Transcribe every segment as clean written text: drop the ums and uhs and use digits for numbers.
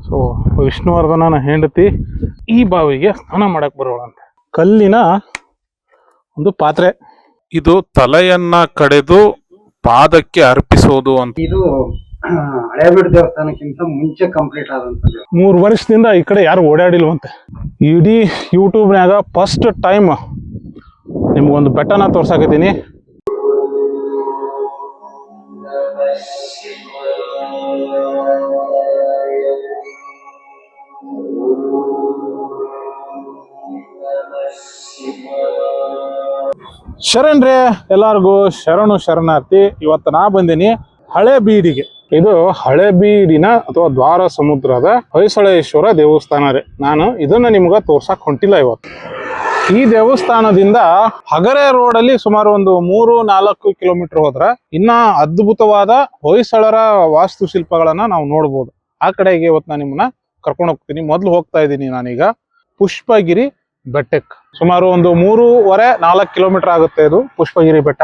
So ವಿಷ್ಣುವರ್ಧನನ ಹೆಂಡತಿ ಈ ಬಾವಿಗೆ ಸ್ನಾನ ಮಾಡಕ್ ಬರೋಳಂತೆ. ಕಲ್ಲಿನ ಒಂದು ಪಾತ್ರೆ, ಇದು ತಲೆಯನ್ನ ಕಡೆದು ಪಾದಕ್ಕೆ ಅರ್ಪಿಸೋದು ಅಂತ. ಇದು ಹಳೇಬೀಡು ದೇವಸ್ಥಾನಕ್ಕಿಂತ ಮುಂಚೆ ಕಂಪ್ಲೀಟ್ ಆದಂತದ್ದು. 3 ವರ್ಷದಿಂದ ಈ ಕಡೆ ಯಾರು ಓಡಾಡಿಲ್ವಂತೆ. ಇಡೀ ಯೂಟ್ಯೂಬ್ನಾಗ ಫಸ್ಟ್ ಟೈಮ್ ನಿಮ್ಗೊಂದು ಬೆಟ್ಟನ ತೋರ್ಸಾಕತ್ತೀನಿ. ಶರಣ್ರೇ, ಎಲ್ಲಾರ್ಗು ಶರಣು ಶರಣಾರ್ಥಿ. ಇವತ್ತು ನಾ ಬಂದೀನಿ ಹಳೇಬೀಡಿಗೆ. ಇದು ಹಳೇಬೀಡಿನ ಅಥವಾ ದ್ವಾರ ಸಮುದ್ರದ ಹೊಯ್ಸಳೇಶ್ವರ ದೇವಸ್ಥಾನ ರೀ. ನಾನು ಇದನ್ನ ನಿಮ್ಗ ತೋರ್ಸಕ್ ಹೊಂಟಿಲ್ಲ ಇವತ್ತು. ಈ ದೇವಸ್ಥಾನದಿಂದ ಹಗರೆ ರೋಡ್ ಅಲ್ಲಿ ಸುಮಾರು ಒಂದು 3-4 ಕಿಲೋಮೀಟರ್ ಹೋದ್ರ ಇನ್ನ ಅದ್ಭುತವಾದ ಹೊಯ್ಸಳರ ವಾಸ್ತುಶಿಲ್ಪಗಳನ್ನ ನಾವು ನೋಡ್ಬೋದು. ಆ ಕಡೆಗೆ ಇವತ್ತು ನಾನು ನಿಮ್ಮನ್ನ ಕರ್ಕೊಂಡು ಹೋಗ್ತೀನಿ. ಮೊದ್ಲು ಹೋಗ್ತಾ ಇದ್ದೀನಿ ನಾನೀಗ ಪುಷ್ಪಗಿರಿ ಬೆಟ್ಟಕ್ಕೆ. ಸುಮಾರು ಒಂದು 3.5-4 ಕಿಲೋಮೀಟರ್ ಆಗುತ್ತೆ ಇದು ಪುಷ್ಪಗಿರಿ ಬೆಟ್ಟ.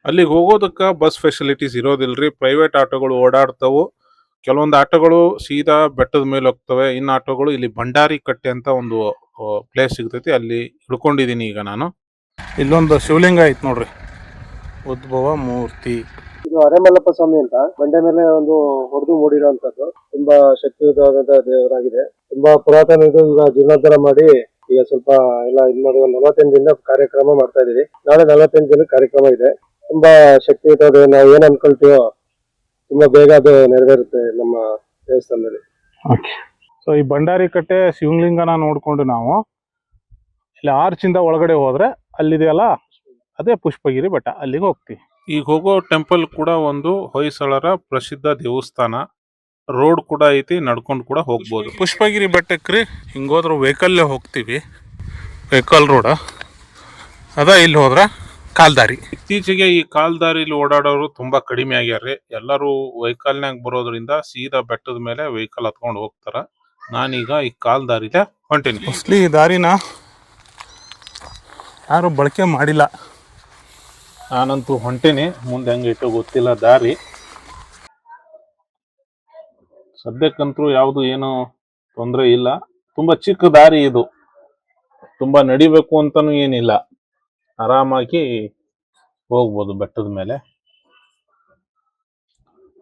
ಅಲ್ಲಿಗೆ ಹೋಗೋದಕ್ಕ ಬಸ್ ಫೆಸಿಲಿಟೀಸ್ ಇರೋದಿಲ್ರಿ. ಪ್ರೈವೇಟ್ ಆಟೋಗಳು ಓಡಾಡ್ತಾವು. ಕೆಲವೊಂದು ಆಟೋಗಳು ಸೀದಾ ಬೆಟ್ಟದ ಮೇಲೆ ಹೋಗ್ತವೆ. ಇನ್ನು ಆಟೋಗಳು ಇಲ್ಲಿ ಭಂಡಾರಿ ಕಟ್ಟೆ ಅಂತ ಒಂದು ಪ್ಲೇಸ್ ಸಿಗ್ತೈತಿ, ಅಲ್ಲಿ ಇಳ್ಕೊಂಡಿದೀನಿ ಈಗ ನಾನು. ಇಲ್ಲೊಂದು ಶಿವಲಿಂಗ ಐತ್ ನೋಡ್ರಿ, ಉದ್ಭವ ಮೂರ್ತಿ. ಇದು ಅರೆಮಲ್ಲಪ್ಪ ಸ್ವಾಮಿ ಅಂತ ಬಂಡೆ ಮೇಲೆ ಒಂದು ಹೊಡೆದು ಮೂಡಿರುವಂತದ್ದು. ತುಂಬಾ ಶಕ್ತಿಯುತವಾದ ದೇವರಾಗಿದೆ. ತುಂಬಾ ಪುರಾತನ ಇದು. ಈಗ ಜೀರ್ಣೋದ್ಧಾರ ಮಾಡಿ ಈಗ ಸ್ವಲ್ಪ ಎಲ್ಲ ಇದು ಮಾಡಿ ಒಂದು 48 ದಿನ ಕಾರ್ಯಕ್ರಮ ಮಾಡ್ತಾ ಇದೀವಿ. ನಾಳೆ 48 ದಿನ ಕಾರ್ಯಕ್ರಮ ಇದೆ. ತುಂಬಾ ಶಕ್ತಿಯುತವಾದ, ನಾವು ಏನ್ ಅನ್ಕೊಳ್ತೀವೋ ತುಂಬಾ ಬೇಗ ಅದು ನೆರವೇರುತ್ತೆ ನಮ್ಮ ದೇವಸ್ಥಾನದಲ್ಲಿ. ಸೊ ಈ ಭಂಡಾರಿ ಕಟ್ಟೆ ಶಿವಲಿಂಗನ ನೋಡ್ಕೊಂಡು ನಾವು ಇಲ್ಲಿ ಆರ್ಚಿಂದ ಒಳಗಡೆ ಹೋದ್ರೆ ಅಲ್ಲಿದೆಯಲ್ಲ ಅದೇ ಪುಷ್ಪಗಿರಿ ಬೆಟ್ಟ, ಅಲ್ಲಿಗೆ ಹೋಗ್ತೀವಿ. ಈಗ ಹೋಗೋ ಟೆಂಪಲ್ ಕೂಡ ಒಂದು ಹೊಯ್ಸಳರ ಪ್ರಸಿದ್ಧ ದೇವಸ್ಥಾನ. ರೋಡ್ ಕೂಡ ಐತಿ, ನಡ್ಕೊಂಡು ಕೂಡ ಹೋಗ್ಬೋದು. ಪುಷ್ಪಗಿರಿ ಬೆಟ್ಟಕ್ಕೆ ರೀ ಹಿಂಗೋದ್ರ ವೆಹಿಕಲ್ಲೇ ಹೋಗ್ತೀವಿ. ವೆಹಿಕಲ್ ರೋಡ ಅದ. ಇಲ್ಲಿ ಹೋದ್ರ ಕಾಲ್ದಾರಿ. ಇತ್ತೀಚೆಗೆ ಈ ಕಾಲ್ದಾರಿಲಿ ಓಡಾಡೋರು ತುಂಬಾ ಕಡಿಮೆ ಆಗ್ಯಾರ್ರಿ. ಎಲ್ಲರೂ ವೆಹಿಕಲ್ನಾಗ ಬರೋದ್ರಿಂದ ಸೀದಾ ಬೆಟ್ಟದ ಮೇಲೆ ವೆಹಿಕಲ್ ಹತ್ಕೊಂಡು ಹೋಗ್ತಾರ. ನಾನೀಗ ಈ ಕಾಲ್ದಾರಿಲೆ ಹೊಂಟೀನಿ. ಮೋಸ್ಟ್ಲಿ ಈ ದಾರಿನ ಯಾರು ಬಳಕೆ ಮಾಡಿಲ್ಲ. ನಾನಂತೂ ಹೊಂಟೀನಿ. ಮುಂದೆ ಹೆಂಗಿಟ್ಟು ಗೊತ್ತಿಲ್ಲ ದಾರಿ. ಸದ್ಯಕ್ಕಂತೂ ಯಾವುದು ಏನು ತೊಂದರೆ ಇಲ್ಲ. ತುಂಬಾ ಚಿಕ್ಕ ದಾರಿ ಇದು. ತುಂಬಾ ನಡಿಬೇಕು ಅಂತಾನು ಏನಿಲ್ಲ, ಆರಾಮಾಗಿ ಹೋಗ್ಬೋದು ಬೆಟ್ಟದ ಮೇಲೆ.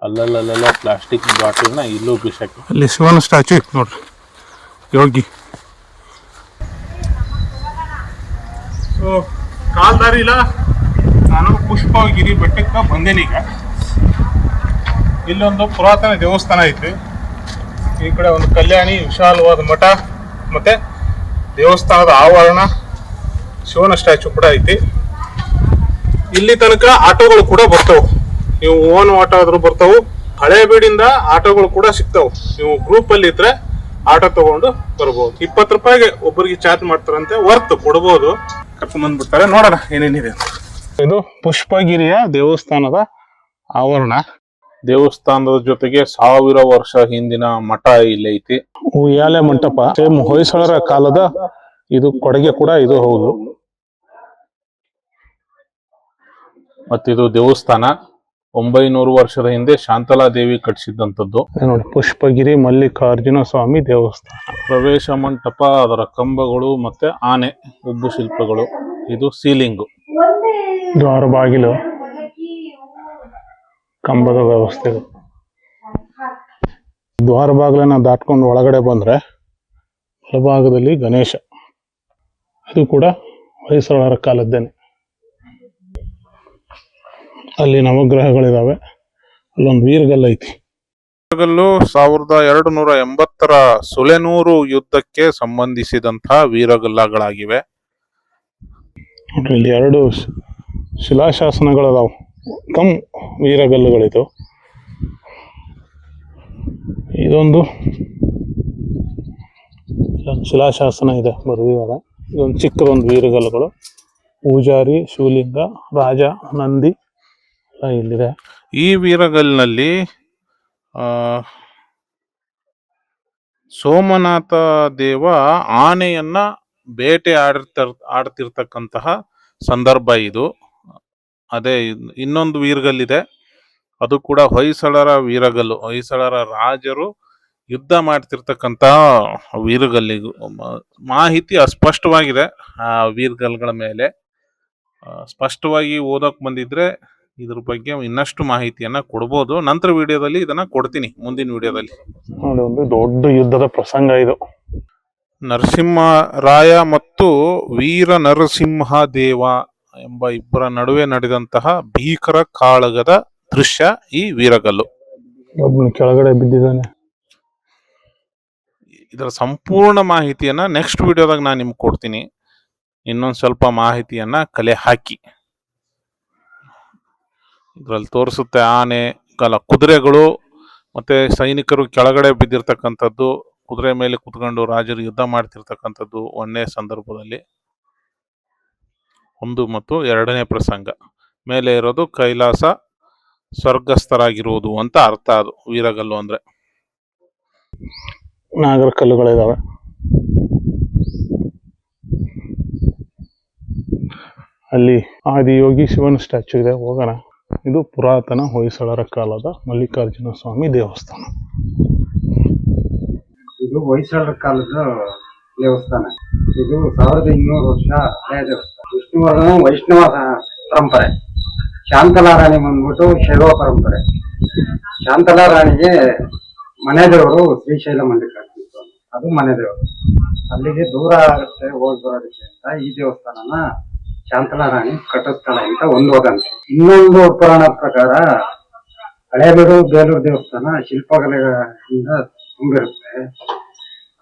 ಅಲ್ಲಲ್ಲ ಪ್ಲಾಸ್ಟಿಕ್ ಬಾಟಲ್ನ ಇಲ್ಲೂ ಬಿಸಾಕಿ. ಅಲ್ಲಿ ಶಿವನ ಸ್ಟ್ಯಾಚು ಇತ್ತು ನೋಡ್ರಿ, ಯೋಗಿ. ಸೊ ಕಾಲ್ದಾರಿ ಇಲ್ಲ, ನಾನು ಪುಷ್ಪಗಿರಿ ಬೆಟ್ಟಕ್ಕೆ ಬಂದೇನೀಗ. ಇಲ್ಲೊಂದು ಪುರಾತನ ದೇವಸ್ಥಾನ ಐತಿ. ಈ ಕಡೆ ಒಂದು ಕಲ್ಯಾಣಿ, ವಿಶಾಲವಾದ ಮಠ, ಮತ್ತೆ ದೇವಸ್ಥಾನದ ಆವರಣ, ಶಿವನ ಸ್ಟ್ಯಾಚು ಕೂಡ ಐತಿ. ಇಲ್ಲಿ ತನಕ ಆಟೋಗಳು ಕೂಡ ಬರ್ತಾವು. ನೀವು ಓನ್ ಆಟೋ ಆದ್ರೂ ಬರ್ತಾವು. ಹಳೇಬೀಡಿಂದ ಆಟೋಗಳು ಕೂಡ ಸಿಗ್ತಾವು. ನೀವು ಗ್ರೂಪ್ ಅಲ್ಲಿ ಇದ್ರೆ ಆಟೋ ತಗೊಂಡು ಬರ್ಬೋದು. 20 ರೂಪಾಯಿಗೆ ಒಬ್ಬರಿಗೆ ಚಾರ್ಜ್ ಮಾಡ್ತಾರಂತೆ, ವರ್ತ್ ಕೊಡ್ಬೋದು. ಕರ್ಕೊಂಡ್ ಬಂದ್ಬಿಡ್ತಾರೆ. ನೋಡೋಣ ಏನೇನಿದೆ. ಇದು ಪುಷ್ಪಗಿರಿಯ ದೇವಸ್ಥಾನದ ಆವರಣ. ದೇವಸ್ಥಾನದ ಜೊತೆಗೆ 1000 ವರ್ಷ ಹಿಂದಿನ ಮಠ ಇಲ್ಲಿ ಐತಿ. ಉಯ್ಯಾಲೆ ಮಂಟಪ, ಸೇಮ್ ಹೊಯ್ಸಳರ ಕಾಲದ ಇದು ಕೊಡುಗೆ ಕೂಡ ಇದು ಹೌದು. ಮತ್ತಿದು ದೇವಸ್ಥಾನ 900 ವರ್ಷದ ಹಿಂದೆ ಶಾಂತಲಾದೇವಿ ಕಟ್ಟಿಸಿದಂಥದ್ದು. ನೋಡಿ, ಪುಷ್ಪಗಿರಿ ಮಲ್ಲಿಕಾರ್ಜುನ ಸ್ವಾಮಿ ದೇವಸ್ಥಾನ. ಪ್ರವೇಶ ಮಂಟಪ, ಅದರ ಕಂಬಗಳು ಮತ್ತೆ ಆನೆ ಉಬ್ಬು ಶಿಲ್ಪಗಳು. ಇದು ಸೀಲಿಂಗು. ದ್ವಾರ ಬಾಗಿಲು, ಕಂಬದ ವ್ಯವಸ್ಥೆ. ದ್ವಾರ ಬಾಗಿಲನ್ನ ದಾಟ್ಕೊಂಡು ಒಳಗಡೆ ಬಂದ್ರೆ ಬಲಭಾಗದಲ್ಲಿ ಗಣೇಶ. ಅದು ಕೂಡ ಹೊಯ್ಸಳರ ಕಾಲದ್ದೇನೆ. ಅಲ್ಲಿ ನವಗ್ರಹಗಳಿದಾವೆ. ಅಲ್ಲೊಂದು ವೀರಗಲ್ಲು ಐತಿ. ವೀರಗಲ್ಲು 1280ರ ಸುಲೆನೂರು ಯುದ್ಧಕ್ಕೆ ಸಂಬಂಧಿಸಿದಂತಹ ವೀರಗಲ್ಲಗಳಾಗಿವೆ. ನೋಡ್ರಿ, ಇಲ್ಲಿ 2 ಶಿಲಾಶಾಸನಗಳದಾವು. ಕಮ್ ವೀರಗಲ್ಲುಗಳಿದು. ಇದೊಂದು ಶಿಲಾಶಾಸನ ಇದೆ, ಬರೆದಿದ್ದಾರೆ. ಇದೊಂದು ಚಿಕ್ಕದೊಂದು ವೀರಗಲ್ಲುಗಳು. ಪೂಜಾರಿ, ಶಿವಲಿಂಗ, ರಾಜ, ನಂದಿ ಇಲ್ಲಿದೆ. ಈ ವೀರಗಲ್ಲಿನಲ್ಲಿ ಸೋಮನಾಥ ದೇವ ಆನೆಯನ್ನ ಬೇಟೆ ಆಡ್ತಿರ್ತಕ್ಕಂತಹ ಸಂದರ್ಭ ಇದು. ಅದೇ ಇನ್ನೊಂದು ವೀರಗಲ್ಲಿದೆ, ಅದು ಕೂಡ ಹೊಯ್ಸಳರ ವೀರಗಲ್ಲು. ಹೊಯ್ಸಳರ ರಾಜರು ಯುದ್ಧ ಮಾಡ್ತಿರ್ತಕ್ಕಂಥ ವೀರಗಲ್ಲಿಗೂ ಮಾಹಿತಿ ಅಸ್ಪಷ್ಟವಾಗಿದೆ ಆ ವೀರಗಲ್ಗಳ ಮೇಲೆ. ಸ್ಪಷ್ಟವಾಗಿ ಓದೋಕ್ ಬಂದಿದ್ರೆ ಇದ್ರ ಬಗ್ಗೆ ಇನ್ನಷ್ಟು ಮಾಹಿತಿಯನ್ನ ಕೊಡ್ಬೋದು. ನಂತರ ವಿಡಿಯೋದಲ್ಲಿ ಇದನ್ನ ಕೊಡ್ತೀನಿ, ಮುಂದಿನ ವಿಡಿಯೋದಲ್ಲಿ. ನೋಡಿ, ಒಂದು ದೊಡ್ಡ ಯುದ್ಧದ ಪ್ರಸಂಗ ಇದು. ನರಸಿಂಹರಾಯ ಮತ್ತು ವೀರ ನರಸಿಂಹದೇವ ಎಂಬ ಇಬ್ಬರ ನಡುವೆ ನಡೆದಂತಹ ಭೀಕರ ಕಾಳಗದ ದೃಶ್ಯ ಈ ವೀರಗಲ್ಲು. ಒಬ್ಬನು ಕೆಳಗಡೆ ಬಿದ್ದಿದ್ದಾನೆ. ಇದರ ಸಂಪೂರ್ಣ ಮಾಹಿತಿಯನ್ನ ನೆಕ್ಸ್ಟ್ ವಿಡಿಯೋದಾಗ ನಾನು ನಿಮ್ಗೆ ಕೊಡ್ತೀನಿ. ಇನ್ನೊಂದು ಸ್ವಲ್ಪ ಮಾಹಿತಿಯನ್ನ ಕಲೆ ಹಾಕಿ ಇದ್ರಲ್ಲಿ ತೋರಿಸುತ್ತೆ. ಆನೆ, ಕುದುರೆಗಳು ಮತ್ತೆ ಸೈನಿಕರು ಕೆಳಗಡೆ ಬಿದ್ದಿರ್ತಕ್ಕಂಥದ್ದು, ಕುದುರೆ ಮೇಲೆ ಕುತ್ಕೊಂಡು ರಾಜರು ಯುದ್ಧ ಮಾಡ್ತಿರ್ತಕ್ಕಂಥದ್ದು ಒಂದೇ ಸಂದರ್ಭದಲ್ಲಿ. 1 ಮತ್ತು 2ನೇ ಪ್ರಸಂಗ. ಮೇಲೆ ಇರೋದು ಕೈಲಾಸ, ಸ್ವರ್ಗಸ್ಥರಾಗಿರುವುದು ಅಂತ ಅರ್ಥ. ಅದು ವೀರಗಲ್ಲು ಅಂದ್ರೆ. ನಾಗರ ಕಲ್ಲುಗಳಿದಾವೆ. ಅಲ್ಲಿ ಆದಿಯೋಗಿ ಶಿವನ ಸ್ಟ್ಯಾಚು ಇದೆ, ಹೋಗೋಣ. ಇದು ಪುರಾತನ ಹೊಯ್ಸಳರ ಕಾಲದ ಮಲ್ಲಿಕಾರ್ಜುನ ಸ್ವಾಮಿ ದೇವಸ್ಥಾನ. ಇದು ಹೊಯ್ಸಳರ ಕಾಲದ ದೇವಸ್ಥಾನ. ಇದು 1200 ವರ್ಷ ಹಳೆಯ ದೇವಸ್ಥಾನ. ವಿಷ್ಣುವರ್ಧನ ವೈಷ್ಣವ ಪರಂಪರೆ. ಶಾಂತಲಾ ರಾಣಿ ಬಂದ್ಬಿಟ್ಟು ಶೈವ ಪರಂಪರೆ. ಶಾಂತಲಾ ರಾಣಿಗೆ ಮನೆ ದೇವರು ಶ್ರೀಶೈಲ ಮಲ್ಲಿಕಾರ್ಜುನ ಸ್ವಾಮಿ, ಅದು ಮನೆ ದೇವರು. ಅಲ್ಲಿಗೆ ದೂರ ಆಗುತ್ತೆ ಹೋಗಿ ಬರೋದಕ್ಕೆ ಅಂತ ಈ ದೇವಸ್ಥಾನನ ಶಾಂತಲಾ ರಾಣಿ ಕಟ್ಟಿಸ್ತಾಳೆ ಅಂತ ಒಂದು ವದಂತಿ. ಇನ್ನೊಂದು ಪುರಾಣದ ಪ್ರಕಾರ ಹಳೇಬೀಡು ಬೇಲೂರು ದೇವಸ್ಥಾನ ಶಿಲ್ಪಕಲೆಗಳಿಂದ ತುಂಬಿರುತ್ತೆ.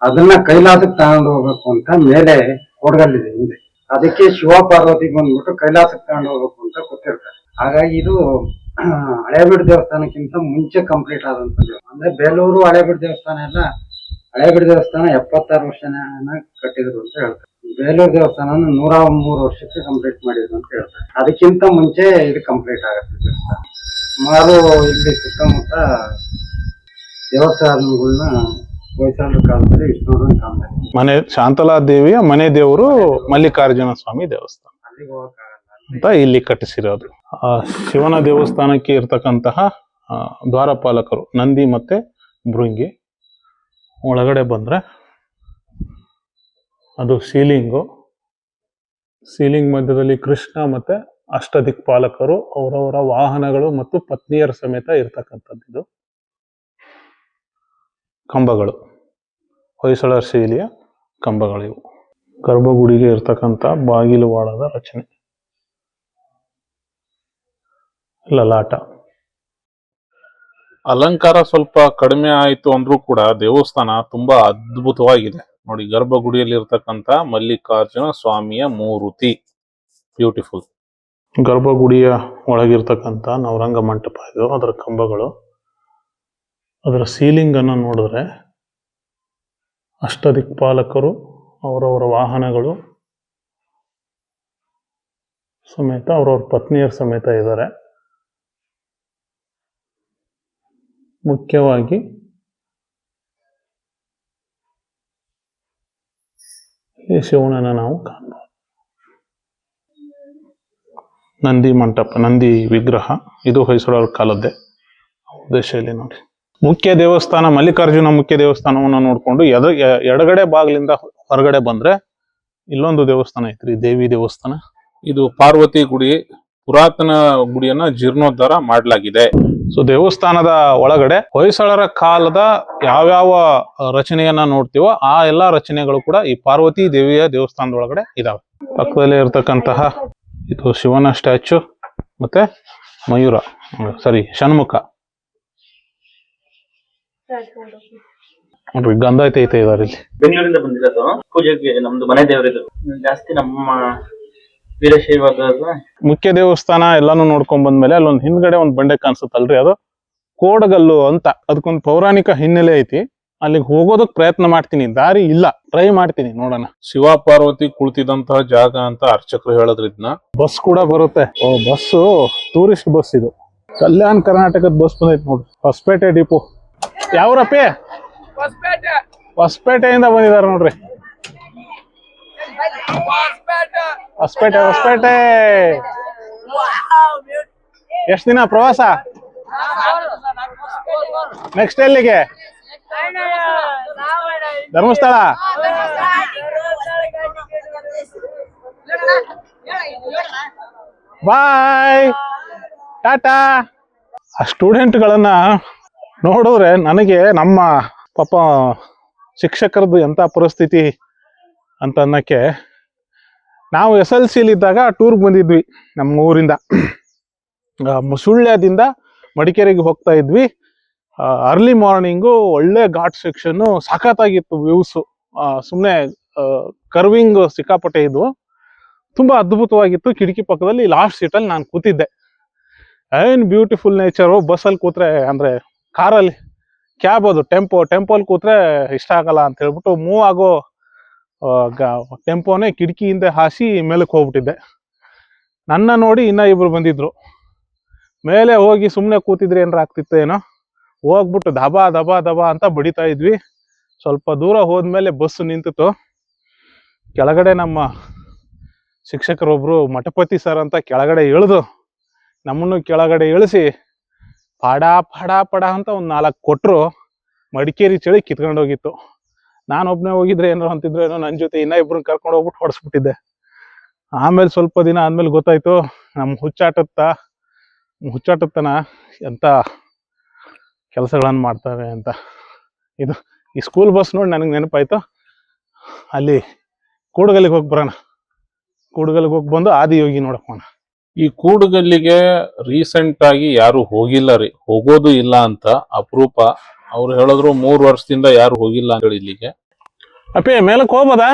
ಅದನ್ನ ಕೈಲಾಸಕ್ಕೆ ತಗೊಂಡು ಹೋಗ್ಬೇಕು ಅಂತ ಮೇಲೆ ಕೋಡ್ಗಲ್ಲಿದೆ ಹಿಂದೆ. ಅದಕ್ಕೆ ಶಿವ ಪಾರ್ವತಿ ಬಂದ್ಬಿಟ್ಟು ಕೈಲಾಸಕ್ಕೆ ತಗೊಂಡು ಹೋಗ್ಬೇಕು ಅಂತ ಗೊತ್ತಿರ್ತಾರೆ. ಹಾಗಾಗಿ ಇದು ಹಳೇಬೀಡು ದೇವಸ್ಥಾನಕ್ಕಿಂತ ಮುಂಚೆ ಕಂಪ್ಲೀಟ್ ಆದಂತ ದೇವಸ್ಥಾನ. ಅಂದ್ರೆ ಬೇಲೂರು ಹಳೇಬೀಡು ದೇವಸ್ಥಾನ ಎಲ್ಲ, ಹಳೇಬೀಡು ದೇವಸ್ಥಾನ 76 ವರ್ಷನ ಕಟ್ಟಿದ್ರು ಅಂತ ಹೇಳ್ತಾರೆ. ಬೇಲೂರು ದೇವಸ್ಥಾನ 103 ವರ್ಷಕ್ಕೆ ಕಂಪ್ಲೀಟ್ ಮಾಡಿದ್ರು ಅಂತ ಹೇಳ್ತಾರೆ. ಅದಕ್ಕಿಂತ ಮುಂಚೆ ಇದು ಕಂಪ್ಲೀಟ್ ಆಗುತ್ತೆ ದೇವಸ್ಥಾನ. ಸುಮಾರು ಇಲ್ಲಿ ಸುತ್ತಮುತ್ತ ದೇವಸ್ಥಾನಗಳನ್ನ ಹೊಯ್ಸಳರ ಕಾಲದಲ್ಲಿ, ವಿಷ್ಣುವರ್ಧನ ಕಾಲದಲ್ಲಿ. ಮನೆ ಶಾಂತಲಾ ದೇವಿಯ ಮನೆ ದೇವರು ಮಲ್ಲಿಕಾರ್ಜುನ ಸ್ವಾಮಿ ದೇವಸ್ಥಾನ ಅಲ್ಲಿಗೆ ಹೋಗಕ್ಕಾಗಲ್ಲ ಅಂತ ಇಲ್ಲಿ ಕಟ್ಟಿಸಿರೋದು. ಆ ಶಿವನ ದೇವಸ್ಥಾನಕ್ಕೆ ಇರ್ತಕ್ಕಂತಹ ದ್ವಾರಪಾಲಕರು ನಂದಿ ಮತ್ತೆ ಭೃಂಗಿ. ಒಳಗಡೆ ಬಂದ್ರೆ ಅದು ಸೀಲಿಂಗು. ಸೀಲಿಂಗ್ ಮಧ್ಯದಲ್ಲಿ ಕೃಷ್ಣ ಮತ್ತೆ ಅಷ್ಟದಿಕ್ಪಾಲಕರು ಅವರವರ ವಾಹನಗಳು ಮತ್ತು ಪತ್ನಿಯರ ಸಮೇತ ಇರ್ತಕ್ಕಂಥದ್ದು. ಇದು ಕಂಬಗಳು, ಹೊಯ್ಸಳರ ಶೈಲಿಯ ಕಂಬಗಳಿವು. ಗರ್ಭಗುಡಿಗೆ ಇರ್ತಕ್ಕಂಥ ಬಾಗಿಲುವಾಡದ ರಚನೆ, ಲಲಾಟ. ಅಲಂಕಾರ ಸ್ವಲ್ಪ ಕಡಿಮೆ ಆಯ್ತು ಅಂದ್ರೂ ಕೂಡ ದೇವಸ್ಥಾನ ತುಂಬಾ ಅದ್ಭುತವಾಗಿದೆ. ನೋಡಿ, ಗರ್ಭಗುಡಿಯಲ್ಲಿ ಇರ್ತಕ್ಕಂಥ ಮಲ್ಲಿಕಾರ್ಜುನ ಸ್ವಾಮಿಯ ಮೂರ್ತಿ ಬ್ಯೂಟಿಫುಲ್. ಗರ್ಭಗುಡಿಯ ಒಳಗಿರ್ತಕ್ಕಂಥ ನವರಂಗ ಮಂಟಪ ಇದು. ಅದರ ಕಂಬಗಳು, ಅದರ ಸೀಲಿಂಗ್ ಅನ್ನು ನೋಡಿದ್ರೆ ಅಷ್ಟದಿಕ್ಪಾಲಕರು ಅವರವರ ವಾಹನಗಳು ಸಮೇತ ಅವರವ್ರ ಪತ್ನಿಯರ ಸಮೇತ ಇದ್ದಾರೆ. ಮುಖ್ಯವಾಗಿ ಈ ಶಿವನನ್ನ ನಾವು ಕಾಣಬಹುದು. ನಂದಿ ಮಂಟಪ, ನಂದಿ ವಿಗ್ರಹ, ಇದು ಹೊಯ್ಸಳರ ಕಾಲದ್ದೇ. ಶೈಲಿ ನೋಡಿ. ಮುಖ್ಯ ದೇವಸ್ಥಾನ, ಮಲ್ಲಿಕಾರ್ಜುನ ಮುಖ್ಯ ದೇವಸ್ಥಾನವನ್ನು ನೋಡ್ಕೊಂಡು ಎಡಗಡೆ ಬಾಗಿಲಿಂದ ಹೊರಗಡೆ ಬಂದ್ರೆ ಇಲ್ಲೊಂದು ದೇವಸ್ಥಾನ ಐತ್ರಿ, ದೇವಿ ದೇವಸ್ಥಾನ. ಇದು ಪಾರ್ವತಿ ಗುಡಿ. ಪುರಾತನ ಗುಡಿಯನ್ನ ಜೀರ್ಣೋದ್ಧಾರ ಮಾಡಲಾಗಿದೆ. ಸೊ ದೇವಸ್ಥಾನದ ಒಳಗಡೆ ಹೊಯ್ಸಳರ ಕಾಲದ ಯಾವ್ಯಾವ ರಚನೆಯನ್ನ ನೋಡ್ತೀವೋ ಆ ಎಲ್ಲಾ ರಚನೆಗಳು ಕೂಡ ಈ ಪಾರ್ವತಿ ದೇವಿಯ ದೇವಸ್ಥಾನದ ಒಳಗಡೆ ಇದಾವೆ. ಪಕ್ಕದಲ್ಲಿ ಇರ್ತಕ್ಕಂತಹ ಇದು ಶಿವನ ಸ್ಟ್ಯಾಚು ಮತ್ತೆ ಮಯೂರ, ಷಣ್ಮುಖ. ನೋಡ್ರಿ, ಗಂಧ ಐತೆ ಇದಾರೆ ಇಲ್ಲಿ. ಬೆಂಗಳೂರಿಂದ ಬಂದಿರೋದು ಪೂಜೆಗೆ. ನಮ್ದು ಮನೆ ದೇವರಿದು ಜಾಸ್ತಿ ನಮ್ಮ ವೀರಶೈವದ ಮುಖ್ಯ ದೇವಸ್ಥಾನ ಎಲ್ಲಾನು ನೋಡ್ಕೊಂಡ್ ಬಂದ್ಮೇಲೆ ಅಲ್ಲೊಂದ್ ಹಿಂದ್ಗಡೆ ಒಂದ್ ಬಂಡೆ ಕಾಣಿಸುತ್ತಲ್ರಿ, ಅದು ಕೋಡಗಲ್ಲು ಅಂತ. ಅದಕ್ಕೊಂದು ಪೌರಾಣಿಕ ಹಿನ್ನೆಲೆ ಐತಿ. ಅಲ್ಲಿಗೆ ಹೋಗೋದಕ್ ಪ್ರಯತ್ನ ಮಾಡ್ತೀನಿ, ದಾರಿ ಇಲ್ಲ, ಟ್ರೈ ಮಾಡ್ತೀನಿ, ನೋಡೋಣ. ಶಿವ ಪಾರ್ವತಿ ಕುಳಿತಿದಂತಹ ಜಾಗ ಅಂತ ಅರ್ಚಕರು ಹೇಳಿದ್ರಿದ್ನ. ಬಸ್ ಕೂಡ ಬರುತ್ತೆ. ಬಸ್ಸು ಟೂರಿಸ್ಟ್ ಬಸ್ ಇದು. ಕಲ್ಯಾಣ ಕರ್ನಾಟಕದ ಬಸ್ ಬಂದೈತಿ ನೋಡ್ರಿ. ಹೊಸಪೇಟೆ ಡಿಪೋ. ಯಾವ್ರಪ್ಪೆ? ಹೊಸಪೇಟೆಯಿಂದ ಬಂದಿದಾರ ನೋಡ್ರಿ. ಹೊಸಪೇಟೆ. ಎಷ್ಟ್ ದಿನ ಪ್ರವಾಸ? ನೆಕ್ಸ್ಟ್ ಎಲ್ಲಿಗೆ? ಧರ್ಮಸ್ಥಳ. ಬಾಯ್, ಟಾಟಾ. ಆ ಸ್ಟೂಡೆಂಟ್ಗಳನ್ನ ನೋಡಿದ್ರೆ ನನಗೆ ನಮ್ಮ ಪಾಪ ಶಿಕ್ಷಕರದ್ದು ಎಂಥ ಪರಿಸ್ಥಿತಿ ಅಂತ ಅನ್ನಕ್ಕೆ, ನಾವು SLC ಇದ್ದಾಗ ಟೂರ್ಗೆ ಬಂದಿದ್ವಿ ನಮ್ಮ ಊರಿಂದ. ಸುಳ್ಯದಿಂದ ಮಡಿಕೇರಿಗೆ ಹೋಗ್ತಾ ಇದ್ವಿ. ಅರ್ಲಿ ಮಾರ್ನಿಂಗು ಒಳ್ಳೆ ಘಾಟ್ ಸೆಕ್ಷನ್ನು, ಸಖತ್ತಾಗಿತ್ತು ವ್ಯೂಸು. ಸುಮ್ಮನೆ ಕರ್ವಿಂಗ್ ಸಿಕ್ಕಾಪಟ್ಟೆ ಇದ್ವು, ತುಂಬ ಅದ್ಭುತವಾಗಿತ್ತು. ಕಿಟಕಿ ಪಕ್ಕದಲ್ಲಿ ಲಾಸ್ಟ್ ಸೀಟಲ್ಲಿ ನಾನು ಕೂತಿದ್ದೆ. ಏನು ಬ್ಯೂಟಿಫುಲ್ ನೇಚರು. ಬಸ್ಸಲ್ಲಿ ಕೂತ್ರೆ ಅಂದರೆ ಕಾರಲ್ಲಿ, ಕ್ಯಾಬ್ ಅದು ಟೆಂಪೋಲ್ಲಿ ಕೂತ್ರೆ ಇಷ್ಟ ಆಗಲ್ಲ ಅಂತ ಹೇಳ್ಬಿಟ್ಟು ಮೂವ್ ಆಗೋ ಟೆಂಪೋನೇ ಕಿಟಕಿಯಿಂದ ಹಾಸಿ ಮೇಲಕ್ಕೆ ಹೋಗ್ಬಿಟ್ಟಿದ್ದೆ. ನನ್ನ ನೋಡಿ ಇನ್ನೂ ಇಬ್ರು ಬಂದಿದ್ರು. ಮೇಲೆ ಹೋಗಿ ಸುಮ್ಮನೆ ಕೂತಿದ್ರೆ ಏನಾರ ಆಗ್ತಿತ್ತು ಏನೋ. ಹೋಗ್ಬಿಟ್ಟು ದಬಾ ದಬಾ ದಬಾ ಅಂತ ಬಡಿತಾ ಇದ್ವಿ. ಸ್ವಲ್ಪ ದೂರ ಹೋದ್ಮೇಲೆ ಬಸ್ಸು ನಿಂತಿತ್ತು. ಕೆಳಗಡೆ ನಮ್ಮ ಶಿಕ್ಷಕರೊಬ್ರು ಮಠಪತಿ ಸರ್ ಅಂತ ಕೆಳಗಡೆ ಇಳಿದು ನಮ್ಮನ್ನು ಕೆಳಗಡೆ ಇಳಿಸಿ ಪಡ ಪಡ ಪಡ ಅಂತ ಒಂದು 4 ಕೊಟ್ಟರು. ಮಡಿಕೇರಿ ಚಳಿ ಕಿತ್ಕೊಂಡು ಹೋಗಿತ್ತು. ನಾನೊಬ್ಬನೇ ಹೋಗಿದ್ರೆ ಏನೋ ಅಂತಿದ್ರು ಏನೋ, ನನ್ನ ಜೊತೆ ಇನ್ನೂ ಇಬ್ಬರನ್ನ ಕರ್ಕೊಂಡು ಹೋಗ್ಬಿಟ್ಟು ಹೊಡೆಸ್ಬಿಟ್ಟಿದ್ದೆ. ಆಮೇಲೆ ಸ್ವಲ್ಪ ದಿನ ಆದ್ಮೇಲೆ ಗೊತ್ತಾಯ್ತು ನಮ್ಮ ಹುಚ್ಚಾಟತನ ಎಂಥ ಕೆಲಸಗಳನ್ನು ಮಾಡ್ತವೆ ಅಂತ. ಇದು ಈ ಸ್ಕೂಲ್ ಬಸ್ ನೋಡಿ ನನಗೆ ನೆನಪಾಯ್ತು. ಅಲ್ಲಿ ಕೂಡುಗಲ್ಲಿಗೆ ಹೋಗಿ ಬರೋಣ. ಕೂಡುಗಲ್ಲಿಗೆ ಹೋಗಿ ಬಂದು ಆದಿಯೋಗಿ ನೋಡೋಣ. ಈ ಕೂಡುಗಲ್ಲಿಗೆ ರೀಸೆಂಟ್ ಆಗಿ ಯಾರು ಹೋಗಿಲ್ಲ ರೀ, ಹೋಗೋದು ಇಲ್ಲ ಅಂತ ಅಪರೂಪ. ಅವ್ರು ಹೇಳಿದ್ರು 3 ವರ್ಷದಿಂದ ಯಾರು ಹೋಗಿಲ್ಲ ಅಂತ ಹೇಳಿ ಇಲ್ಲಿಗೆ. ಅಪ್ಪೇ ಮೇಲಕ್ಕೆ ಹೋಗ್ಬೋದಾ?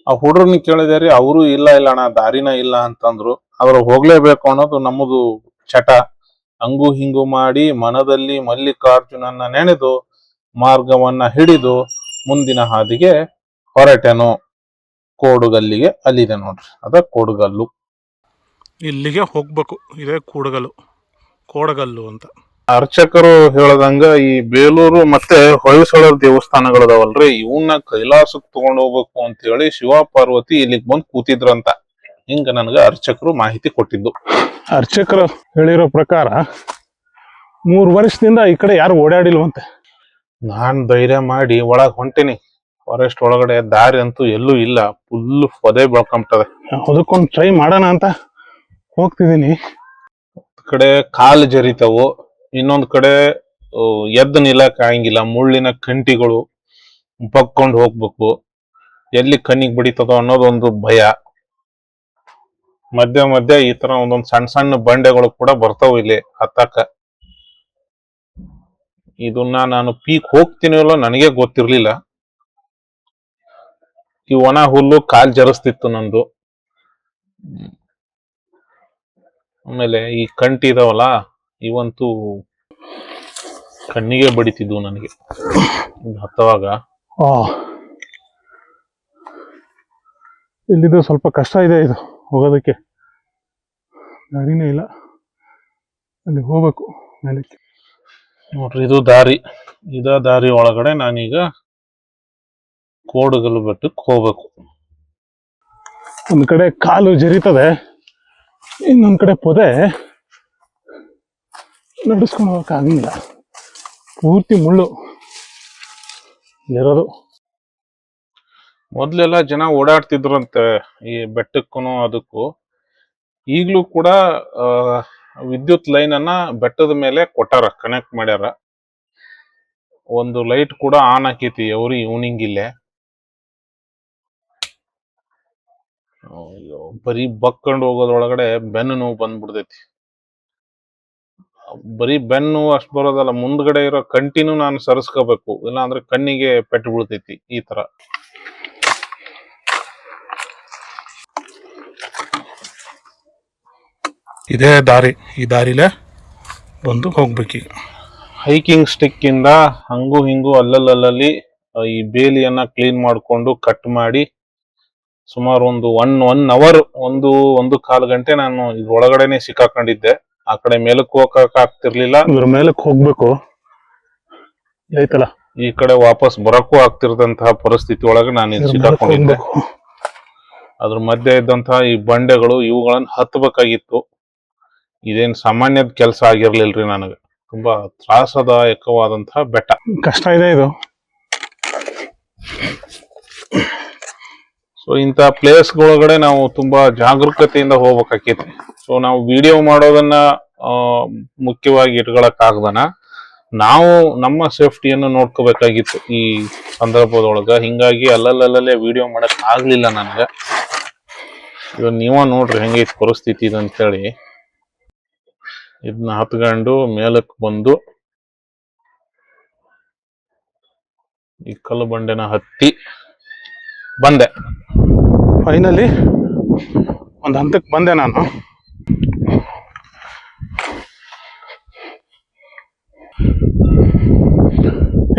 ಆ ಹುಡ್ರನ್ನ ಕೇಳಿದೆ ರೀ, ಅವರು ಇಲ್ಲ ಅಣ್ಣ, ದಾರಿನ ಇಲ್ಲ ಅಂತಂದ್ರು. ಆದ್ರೆ ಹೋಗ್ಲೇಬೇಕು ಅನ್ನೋದು ನಮ್ಮದು ಚಟ. ಹಂಗು ಹಿಂಗು ಮಾಡಿ ಮನದಲ್ಲಿ ಮಲ್ಲಿಕಾರ್ಜುನನ್ನ ನೆನೆದು ಮಾರ್ಗವನ್ನ ಹಿಡಿದು ಮುಂದಿನ ಹಾದಿಗೆ ಹೊರಟೆನು. ಕೋಡುಗಲ್ಲಿಗೆ ಅಲ್ಲಿದೆ ನೋಡ್ರಿ, ಅದ ಕೋಡುಗಲ್ಲು. ಇಲ್ಲಿಗೆ ಹೋಗ್ಬೇಕು. ಇದೇ ಕೋಡಗಲ್ಲು ಅಂತ. ಅರ್ಚಕರು ಹೇಳದಂಗ ಈ ಬೇಲೂರು ಮತ್ತೆ ಹೊಯ್ಸಳರ ದೇವಸ್ಥಾನಗಳದಾವಲ್ರಿ, ಇವನ್ನ ಕೈಲಾಸಕ್ಕೆ ತಗೊಂಡ್ ಹೋಗ್ಬೇಕು ಅಂತ ಹೇಳಿ ಶಿವ ಪಾರ್ವತಿ ಇಲ್ಲಿಗೆ ಬಂದು ಕೂತಿದ್ರಂತ. ಹಿಂಗ ನನ್ಗ ಅರ್ಚಕರು ಮಾಹಿತಿ ಕೊಟ್ಟಿದ್ದು. ಅರ್ಚಕರು ಹೇಳಿರೋ ಪ್ರಕಾರ 3 ವರ್ಷದಿಂದ ಈ ಕಡೆ ಯಾರು ಓಡಾಡಿಲ್ವಂತೆ. ನಾನ್ ಧೈರ್ಯ ಮಾಡಿ ಒಳಗ್ ಹೊಂಟೇನಿ. ಫಾರೆಸ್ಟ್ ಒಳಗಡೆ ದಾರಿ ಅಂತೂ ಎಲ್ಲೂ ಇಲ್ಲ, ಫುಲ್ ಪೊದೆ ಬೆಳ್ಕೊಂಬಿಟ್ಟದೆ. ಅದಕ್ಕೊಂದು ಟ್ರೈ ಮಾಡೋಣ ಅಂತ ಹೋಗ್ತಿದ್ದೀನಿ. ಕಡೆ ಕಾಲು ಜರಿತಾವು, ಇನ್ನೊಂದ್ ಕಡೆ ಎದ್ದು ನಿಲ್ಲಕ್ ಆಗಂಗಿಲ್ಲ. ಮುಳ್ಳಿನ ಕಂಟಿಗಳು ಬಕ್ಕೊಂಡು ಹೋಗ್ಬೇಕು, ಎಲ್ಲಿ ಕಣ್ಣಿಗೆ ಬಡಿತದೋ ಅನ್ನೋದೊಂದು ಭಯ. ಮಧ್ಯ ಈ ತರ ಒಂದೊಂದ್ ಸಣ್ಣ ಸಣ್ಣ ಬಂಡೆಗಳು ಕೂಡ ಬರ್ತಾವ ಇಲ್ಲಿ ಹತ್ತಕ್ಕ. ಇದನ್ನ ನಾನು ಪೀಕ್ ಹೋಗ್ತೀನಿ ಅಲ್ಲೋ ನನಗೆ ಗೊತ್ತಿರ್ಲಿಲ್ಲ. ಈ ಒಣ ಹುಲ್ಲು ಕಾಲ್ ಜರಿಸ್ತಿತ್ತು ನಂದು. ಆಮೇಲೆ ಈ ಕಂಟಿ ಇದಾವಲ್ಲ, ಇವಂತೂ ಕಣ್ಣಿಗೆ ಬಡಿತಿದ್ವು ನನಗೆ ಹತ್ತವಾಗ. ಇಲ್ಲಿದು ಸ್ವಲ್ಪ ಕಷ್ಟ ಇದೆ, ಇದು ಹೋಗೋದಕ್ಕೆ ದಾರಿನೇ ಇಲ್ಲ. ಅಲ್ಲಿ ಹೋಗ್ಬೇಕು ಮೇಲಕ್ಕೆ. ನೋಡ್ರಿ ಇದು ದಾರಿ. ಇದ ದಾರಿ ಒಳಗಡೆ ನಾನೀಗ ಕೋಡುಗಲ್ಲು ಬೆಟ್ಟಕ್ಕೆ ಹೋಗ್ಬೇಕು. ಒಂದ್ ಕಡೆ ಕಾಲು ಜರಿತದೆ, ಇನ್ನೊಂದ್ ಕಡೆ ಪೊದೆ, ನಡೆಸ್ಕೊಂಡು ಹೋಗಕ್ ಆಗಿಲ್ಲ. ಪೂರ್ತಿ ಮುಳ್ಳು ಇರೋದು. ಮೊದ್ಲೆಲ್ಲ ಜನ ಓಡಾಡ್ತಿದ್ರಂತೆ ಈ ಬೆಟ್ಟಕ್ಕೂ ಅದಕ್ಕೂ. ಈಗ್ಲೂ ಕೂಡ ವಿದ್ಯುತ್ ಲೈನ್ ಅನ್ನ ಬೆಟ್ಟದ ಮೇಲೆ ಕೊಟ್ಟಾರ, ಕನೆಕ್ಟ್ ಮಾಡ್ಯಾರ. ಒಂದು ಲೈಟ್ ಕೂಡ ಆನ್ ಆಕೈತಿ ಅವ್ರಿ ಈವ್ನಿಂಗ್ ಇಲ್ಲೇ. ಬರೀ ಬಕ್ಕೊಂಡು ಹೋಗೋದ್ರೊಳಗಡೆ ಬೆನ್ನು ನೋವು ಬಂದ್ಬಿಡ್ತೈತಿ. ಬರೀ ಬೆನ್ನು ನೋವು ಅಷ್ಟು ಬರೋದಲ್ಲ, ಮುಂದ್ಗಡೆ ಇರೋ ಕಂಟಿನೂ ನಾನು ಸರಿಸ್ಕೋಬೇಕು, ಇಲ್ಲ ಅಂದ್ರೆ ಕಣ್ಣಿಗೆ ಪೆಟ್ಟು ಬೀಳ್ತೈತಿ. ಈ ತರ ಇದೇ ದಾರಿ. ಈ ದಾರಿಲೇ ಬಂದು ಹೋಗ್ಬೇಕೀಗ. ಹೈಕಿಂಗ್ ಸ್ಟಿಕ್ ಇಂದ ಹಂಗು ಹಿಂಗು ಅಲ್ಲಲ್ಲಿ ಈ ಬೇಲಿಯನ್ನ ಕ್ಲೀನ್ ಮಾಡ್ಕೊಂಡು ಕಟ್ ಮಾಡಿ ಸುಮಾರು ಒಂದು 1 ಅವರ್, ಒಂದು ಕಾಲು ಗಂಟೆ ನಾನು ಇದ್ರೊಳಗಡೆನೆ ಸಿಕ್ಕಾಕೊಂಡಿದ್ದೆ. ಆ ಕಡೆ ಮೇಲಕ್ಕೆ ಹೋಗಕ್ ಆಗ್ತಿರ್ಲಿಲ್ಲ, ಇದ್ರ ಮೇಲಕ್ಕೆ ಹೋಗ್ಬೇಕು ಐತಲ್ಲ, ಈ ಕಡೆ ವಾಪಸ್ ಬರಕ್ಕೂ ಆಗ್ತಿರದಂತಹ ಪರಿಸ್ಥಿತಿ ಒಳಗೆ ನಾನು ಸಿಕ್ಕಾಕೊಂಡಿದ್ದೆ. ಅದ್ರ ಮಧ್ಯೆ ಇದ್ದಂತಹ ಈ ಬಂಡೆಗಳು, ಇವುಗಳನ್ನ ಹತ್ತಬೇಕಾಗಿತ್ತು. ಇದೇನ್ ಸಾಮಾನ್ಯದ ಕೆಲಸ ಆಗಿರ್ಲಿಲ್ರಿ ನನಗೆ. ತುಂಬಾ ತ್ರಾಸದಾಯಕವಾದಂತಹ ಬೆಟ್ಟ. ಕಷ್ಟ ಇದೆ ಇದು. ಸೊ ಇಂಥ ಪ್ಲೇಸ್ಗಳೊಳಗಡೆ ನಾವು ತುಂಬಾ ಜಾಗರೂಕತೆಯಿಂದ ಹೋಗ್ಬೇಕಾಕೈತಿ. ಸೊ ನಾವು ವಿಡಿಯೋ ಮಾಡೋದನ್ನ ಮುಖ್ಯವಾಗಿ ಇಟ್ಕೊಳಕ್ ಆಗ್ದನ ನಾವು ನಮ್ಮ ಸೇಫ್ಟಿಯನ್ನು ನೋಡ್ಕೋಬೇಕಾಗಿತ್ತು ಈ ಸಂದರ್ಭದೊಳಗ. ಹಿಂಗಾಗಿ ಅಲ್ಲಲ್ಲೇ ವಿಡಿಯೋ ಮಾಡಕ್ ಆಗ್ಲಿಲ್ಲ ನನಗೆ. ಇವಾಗ ನೀವ ನೋಡ್ರಿ ಹೆಂಗೈತಿ ಪರಿಸ್ಥಿತಿ ಇದು ಅಂತೇಳಿ. ಇದನ್ನ ಹತ್ಕೊಂಡು ಮೇಲಕ್ ಬಂದು ಈ ಕಲ್ಲು ಬಂಡೆನ ಹತ್ತಿ ಬಂದೆ. ಫೈನಲಿ ಒಂದು ಹಂತಕ್ಕೆ ಬಂದೆ ನಾನು.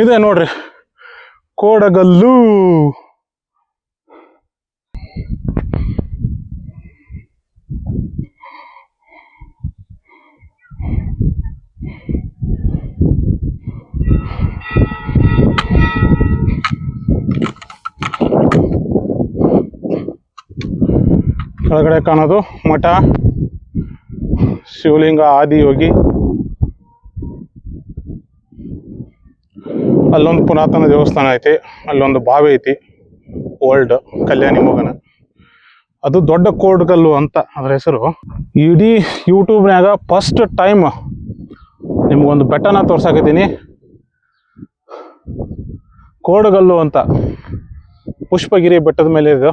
ಇದೆ ನೋಡ್ರಿ ಕೋಡಗಲ್ಲು. ಕೆಳಗಡೆ ಕಾಣೋದು ಮಠ, ಶಿವಲಿಂಗ, ಆದಿಯೋಗಿ. ಅಲ್ಲೊಂದು ಪುರಾತನ ದೇವಸ್ಥಾನ ಐತಿ, ಅಲ್ಲೊಂದು ಬಾವಿ ಐತಿ, ಓಲ್ಡ್ ಕಲ್ಯಾಣಿ ಮೊಗನ. ಅದು ದೊಡ್ಡ ಕೋಡ್ಗಲ್ಲು ಅಂತ ಅದ್ರ ಹೆಸರು. ಇಡೀ ಯೂಟ್ಯೂಬ್ನಾಗ ಫಸ್ಟ್ ಟೈಮ್ ನಿಮ್ಗೊಂದು ಬೆಟ್ಟನ ತೋರ್ಸಾಕತ್ತೀನಿ, ಕೋಡ್ಗಲ್ಲು ಅಂತ. ಪುಷ್ಪಗಿರಿ ಬೆಟ್ಟದ ಮೇಲೆ ಇದು.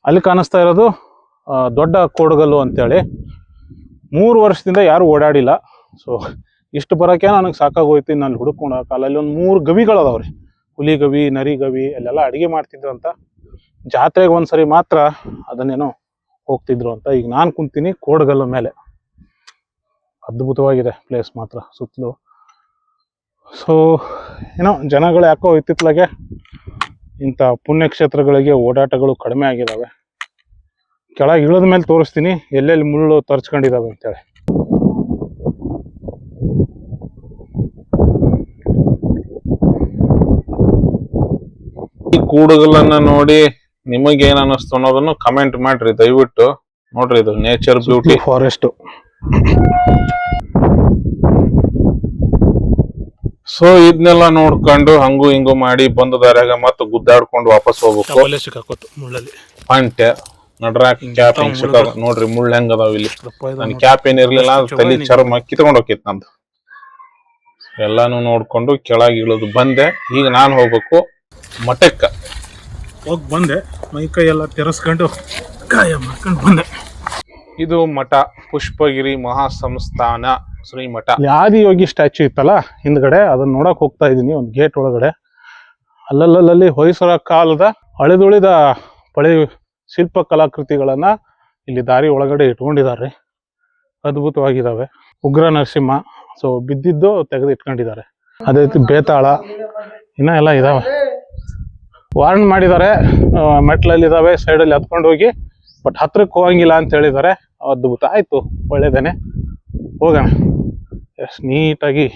ಅಲ್ಲಿ ಕಾಣಿಸ್ತಾ ಇರೋದು ದೊಡ್ಡ ಕೋಡ್ಗಲ್ಲು ಅಂತೇಳಿ. 3 ವರ್ಷದಿಂದ ಯಾರು ಓಡಾಡಿಲ್ಲ. ಸೊ ಇಷ್ಟು ಬರೋಕೆ ನನಗೆ ಸಾಕಾಗೋಯ್ತು. ನಾನು ಹುಡುಕೊಂಡು ಅಲ್ಲಿ ಒಂದು 3 ಗವಿಗಳು ಅದಾವ್ರಿ. ಹುಲಿ ಗವಿ, ನರಿ ಗವಿ, ಅಲ್ಲೆಲ್ಲ ಅಡಿಗೆ ಮಾಡ್ತಿದ್ರು ಅಂತ. ಜಾತ್ರೆಗೆ ಒಂದ್ಸರಿ ಮಾತ್ರ ಅದನ್ನೇನೋ ಹೋಗ್ತಿದ್ರು ಅಂತ. ಈಗ ನಾನು ಕುಂತೀನಿ ಕೋಡ್ಗಲ್ಲು ಮೇಲೆ. ಅದ್ಭುತವಾಗಿದೆ ಪ್ಲೇಸ್ ಮಾತ್ರ ಸುತ್ತಲೂ. ಸೊ ಏನೋ ಜನಗಳು ಯಾಕೋ ಇತ್ತಿತ್ಲಾಗೆ ಇಂಥ ಪುಣ್ಯಕ್ಷೇತ್ರಗಳಿಗೆ ಓಡಾಟಗಳು ಕಡಿಮೆ ಆಗಿದ್ದಾವೆ. ಕೆಳಗೆ ಇಳಿದ ಮೇಲೆ ತೋರಿಸ್ತೀನಿ ಎಲ್ಲೆಲ್ಲಿ ಮುಳ್ಳು ತರ್ಚ್ಕೊಂಡಿದ್ದಾವೆ ಅಂತೇಳಿ. ಈ ಕೂಡುಗಳನ್ನ ನೋಡಿ ನಿಮಗೇನ್ ಅನ್ನಿಸ್ತು ಅನ್ನೋದನ್ನು ಕಮೆಂಟ್ ಮಾಡ್ರಿ ದಯವಿಟ್ಟು. ನೋಡ್ರಿ ಇದು ನೇಚರ್ ಬ್ಯೂಟಿ ಫಾರೆಸ್ಟ್. ಸೊ ಇದನ್ನೆಲ್ಲ ನೋಡ್ಕೊಂಡು ಹಂಗು ಹಿಂಗು ಮಾಡಿ ಬಂದ ದಾರ್ಯಾಗ ಮತ್ತೆ ಗುದ್ದಾಡ್ಕೊಂಡು ವಾಪಸ್ ಹೋಗ್ಬೇಕು. ಸಿಕ್ಕಾಕೋತು ಮುಳ್ಳಲ್ಲಿ. ಪಾಯಿಂಟ್ ನಡ್ರಾಕ್ ಕ್ಯಾಪ್ ಹಿಂಗ್ ಸಿಕ್ಕಾಗ ನೋಡ್ರಿ ಮುಳ್ಳು ಹೆಂಗ್ ಅದಾವ ಇಲ್ಲಿ. ನನ್ ಕ್ಯಾಪ್ ಏನಿರ್ಲಿಲ್ಲ ತಲೆ ಚರ್ಮ ಕಿತ್ಕೊಂಡ್ ಹೋಗಿತ್ ನಂದು. ಎಲ್ಲಾನು ನೋಡ್ಕೊಂಡು ಕೆಳಗೆ ಇಳಿದು ಬಂದೆ. ಈಗ ನಾನ್ ಹೋಗ್ಬೇಕು ಮಠಕ್ಕ. ಹೋಗಿ ಬಂದೆ, ಮೈ ಕೈ ಎಲ್ಲ ತೆರೆಸ್ಕೊಂಡು ಕಾಯ ಮಾಡ್ಕೊಂಡು ಬಂದೆ. ಇದು ಮಠ ಪುಷ್ಪಗಿರಿ ಮಹಾಸಂಸ್ಥಾನ ಶ್ರೀಮಠ. ಆದಿಯೋಗಿ ಸ್ಟ್ಯಾಚ್ಯೂ ಇತ್ತಲ್ಲ ಹಿಂದ್ಗಡೆ, ಅದನ್ನ ನೋಡಕ್ ಹೋಗ್ತಾ ಇದೀನಿ. ಒಂದು ಗೇಟ್ ಒಳಗಡೆ ಅಲ್ಲಲ್ಲಿ ಹೊಯ್ಸಳ ಕಾಲದ ಅಳೆದುಳಿದ ಪಳೆ ಶಿಲ್ಪ ಕಲಾಕೃತಿಗಳನ್ನ ಇಲ್ಲಿ ದಾರಿ ಒಳಗಡೆ ಇಟ್ಕೊಂಡಿದ್ದಾರೆ. ಅದ್ಭುತವಾಗಿದ್ದಾವೆ. ಉಗ್ರ ನರಸಿಂಹ, ಸೊ ಬಿದ್ದಿದ್ದು ತೆಗೆದು ಇಟ್ಕೊಂಡಿದ್ದಾರೆ. ಅದೇ ರೀತಿ ಬೇತಾಳ ಇನ್ನ ಎಲ್ಲ ಇದಾವೆ. ವಾರ್ನ್ ಮಾಡಿದ್ದಾರೆ, ಮೆಟ್ಲಲ್ಲಿದ್ದಾವೆ, ಸೈಡಲ್ಲಿ ಹತ್ಕೊಂಡು ಹೋಗಿ, ಬಟ್ ಹತ್ರಕ್ಕೆ ಹೋಗಂಗಿಲ್ಲ ಅಂತ ಹೇಳಿದ್ದಾರೆ. ಅದ್ಭುತ ಆಯ್ತು, ಒಳ್ಳೇದೇನೆ, ಹೋಗೋಣ. ಎಷ್ಟು ನೀಟಾಗಿ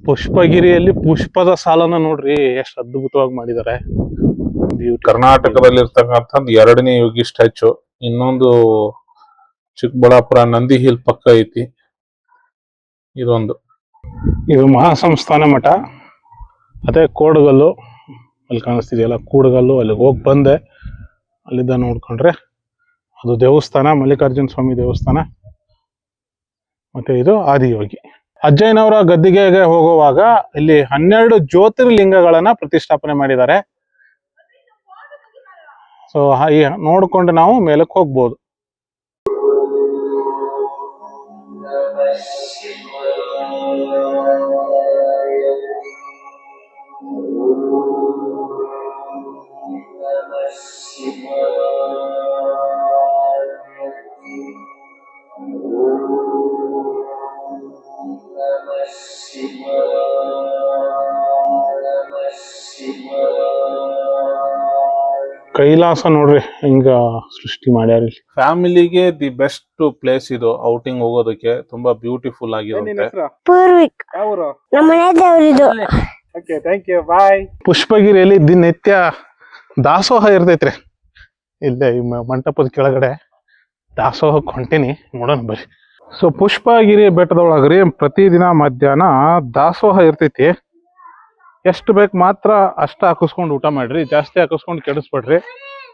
ಪುಷ್ಪಗಿರಿಯಲ್ಲಿ ಪುಷ್ಪದ ಸಾಲನ ನೋಡ್ರಿ ಎಷ್ಟು ಅದ್ಭುತವಾಗಿ ಮಾಡಿದ್ದಾರೆ. ಕರ್ನಾಟಕದಲ್ಲಿ ಇರ್ತಕ್ಕಂಥದ್ದು 2ನೇ ಯೋಗಿ ಸ್ಟ್ಯಾಚು. ಇನ್ನೊಂದು ಚಿಕ್ಕಬಳ್ಳಾಪುರ ನಂದಿ ಹಿಲ್ ಪಕ್ಕ ಐತಿ. ಇದೊಂದು ಇದು ಮಹಾಸಂಸ್ಥಾನ ಮಠ. ಅದೇ ಕೋಡ್ಗಲ್ಲು ಅಲ್ಲಿ ಕಾಣಿಸ್ತಿದೆಯಲ್ಲ ಕೂಡ್ಗಲ್ಲು, ಅಲ್ಲಿಗೆ ಹೋಗಿ ಬಂದೆ. ಅಲ್ಲಿದ್ದ ನೋಡ್ಕೊಂಡ್ರೆ ಅದು ದೇವಸ್ಥಾನ, ಮಲ್ಲಿಕಾರ್ಜುನ ಸ್ವಾಮಿ ದೇವಸ್ಥಾನ. ಮತ್ತೆ ಇದು ಆದಿಯೋಗಿ. ಅಜ್ಜಯ್ಯನವರ ಗದ್ದಿಗೆಗೆ ಹೋಗುವಾಗ ಇಲ್ಲಿ 12 ಜ್ಯೋತಿರ್ಲಿಂಗಗಳನ್ನ ಪ್ರತಿಷ್ಠಾಪನೆ ಮಾಡಿದ್ದಾರೆ. ಸೊ ನೋಡ್ಕೊಂಡು ನಾವು ಮೇಲಕ್ಕೆ ಹೋಗ್ಬೋದು. ಕೈಲಾಸ ನೋಡ್ರಿ ಹಿಂಗ ಸೃಷ್ಟಿ ಮಾಡ್ಯಾರ ಇಲ್ಲಿ. ಫ್ಯಾಮಿಲಿಗೆ ದಿ ಬೆಸ್ಟ್ ಪ್ಲೇಸ್ ಇದು. ಔಟಿಂಗ್ ಹೋಗೋದಕ್ಕೆ ತುಂಬಾ ಬ್ಯೂಟಿಫುಲ್ ಆಗಿರುತ್ತೆ. ಪೂರ್ವಿಕ್ ನಮ್ಮ ಮನೆ ದೇವರಿದು. ಓಕೆ, ಥ್ಯಾಂಕ್ ಯು, ಬಾಯ್. ಪುಷ್ಪಗಿರಿಯಲ್ಲಿ ದಿನನಿತ್ಯ ದಾಸೋಹ ಇರ್ತೈತ್ರಿ. ಇಲ್ಲೇ ಈ ಮಂಟಪದ ಕೆಳಗಡೆ ದಾಸೋಹಕ್ಕೆ ಹೊಂಟೀನಿ, ನೋಡೋಣ ಬರ್ರಿ. ಸೊ ಪುಷ್ಪಗಿರಿ ಬೆಟ್ಟದೊಳಗ್ರಿ ಪ್ರತಿದಿನ ಮಧ್ಯಾಹ್ನ ದಾಸೋಹ ಇರ್ತೈತಿ. ಎಷ್ಟು ಬೇಕು ಮಾತ್ರ ಅಷ್ಟ ಹಾಕಿಸ್ಕೊಂಡು ಊಟ ಮಾಡ್ರಿ, ಜಾಸ್ತಿ ಹಾಕಿಸ್ಕೊಂಡು ಕೆಡಿಸ್ಬೇಡ್ರಿ.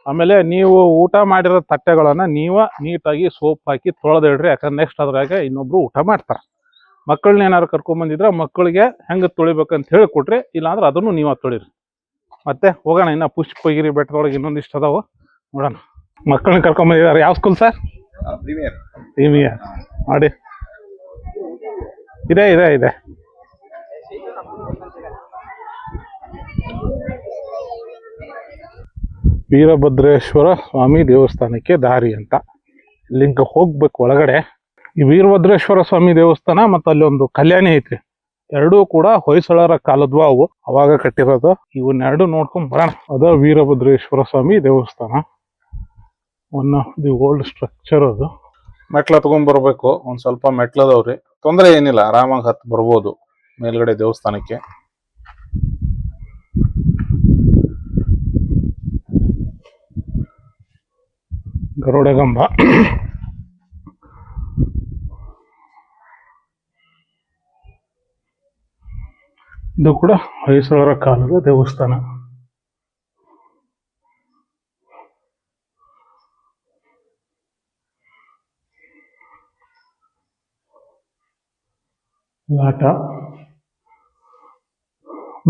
ಆಮೇಲೆ ನೀವು ಊಟ ಮಾಡಿರೋ ತಟ್ಟೆಗಳನ್ನ ನೀವ ನೀಟಾಗಿ ಸೋಪ್ ಹಾಕಿ ತೊಳೆದಿಡ್ರಿ, ಯಾಕಂದ್ರೆ ನೆಕ್ಸ್ಟ್ ಅದ್ರಾಗ ಇನ್ನೊಬ್ರು ಊಟ ಮಾಡ್ತಾರೆ. ಮಕ್ಕಳನ್ನ ಏನಾರು ಕರ್ಕೊಂಬಂದಿದ್ರೆ ಮಕ್ಕಳಿಗೆ ಹೆಂಗೆ ತೊಳಿಬೇಕಂತ ಹೇಳಿಕೊಟ್ರಿ, ಇಲ್ಲಾಂದ್ರೆ ಅದನ್ನು ನೀವು ತೊಳಿರಿ. ಮತ್ತೆ ಹೋಗೋಣ, ಇನ್ನು ಪುಷ್ಪಗಿರಿ ಬೆಟ್ಟದೊಳಗೆ ಇನ್ನೊಂದಿಷ್ಟು ಅದಾವ ನೋಡೋಣ. ಮಕ್ಕಳನ್ನ ಕರ್ಕೊಂಬಂದಿದ್ದಾರೆ. ಯಾವ ಸ್ಕೂಲ್ ಸರ್? ಪ್ರೀಮಿಯರ್ ಮಾಡಿ. ಇದೆ ಇದೆ ಇದೆ. ವೀರಭದ್ರೇಶ್ವರ ಸ್ವಾಮಿ ದೇವಸ್ಥಾನಕ್ಕೆ ದಾರಿ ಅಂತ ಇಲ್ಲಿಂದ ಹೋಗ್ಬೇಕು ಒಳಗಡೆ. ಈ ವೀರಭದ್ರೇಶ್ವರ ಸ್ವಾಮಿ ದೇವಸ್ಥಾನ ಮತ್ತು ಅಲ್ಲಿ ಒಂದು ಕಲ್ಯಾಣಿ ಐತ್ರಿ, ಎರಡೂ ಕೂಡ ಹೊಯ್ಸಳರ ಕಾಲದ್ವ ಅವು, ಅವಾಗ ಕಟ್ಟಿರೋದು. ಇವನ್ನೆರಡು ನೋಡ್ಕೊಂಡ್ ಬರೋಣ. ಅದ ವೀರಭದ್ರೇಶ್ವರ ಸ್ವಾಮಿ ದೇವಸ್ಥಾನ, one of the old structure. ಅದು ಮೆಟ್ಲ ತಗೊಂಡ್ ಬರ್ಬೇಕು, ಒಂದ್ ಸ್ವಲ್ಪ ಮೆಟ್ಲದವ್ರಿ, ತೊಂದರೆ ಏನಿಲ್ಲ, ಆರಾಮಾಗಿ ಹತ್ತು ಬರ್ಬೋದು ಮೇಲ್ಗಡೆ ದೇವಸ್ಥಾನಕ್ಕೆ. ಗರುಡಗಂಬ. ಇದು ಕೂಡ ಹೊಯ್ಸಳರ ಕಾಲದ ದೇವಸ್ಥಾನ. ಲಾಟ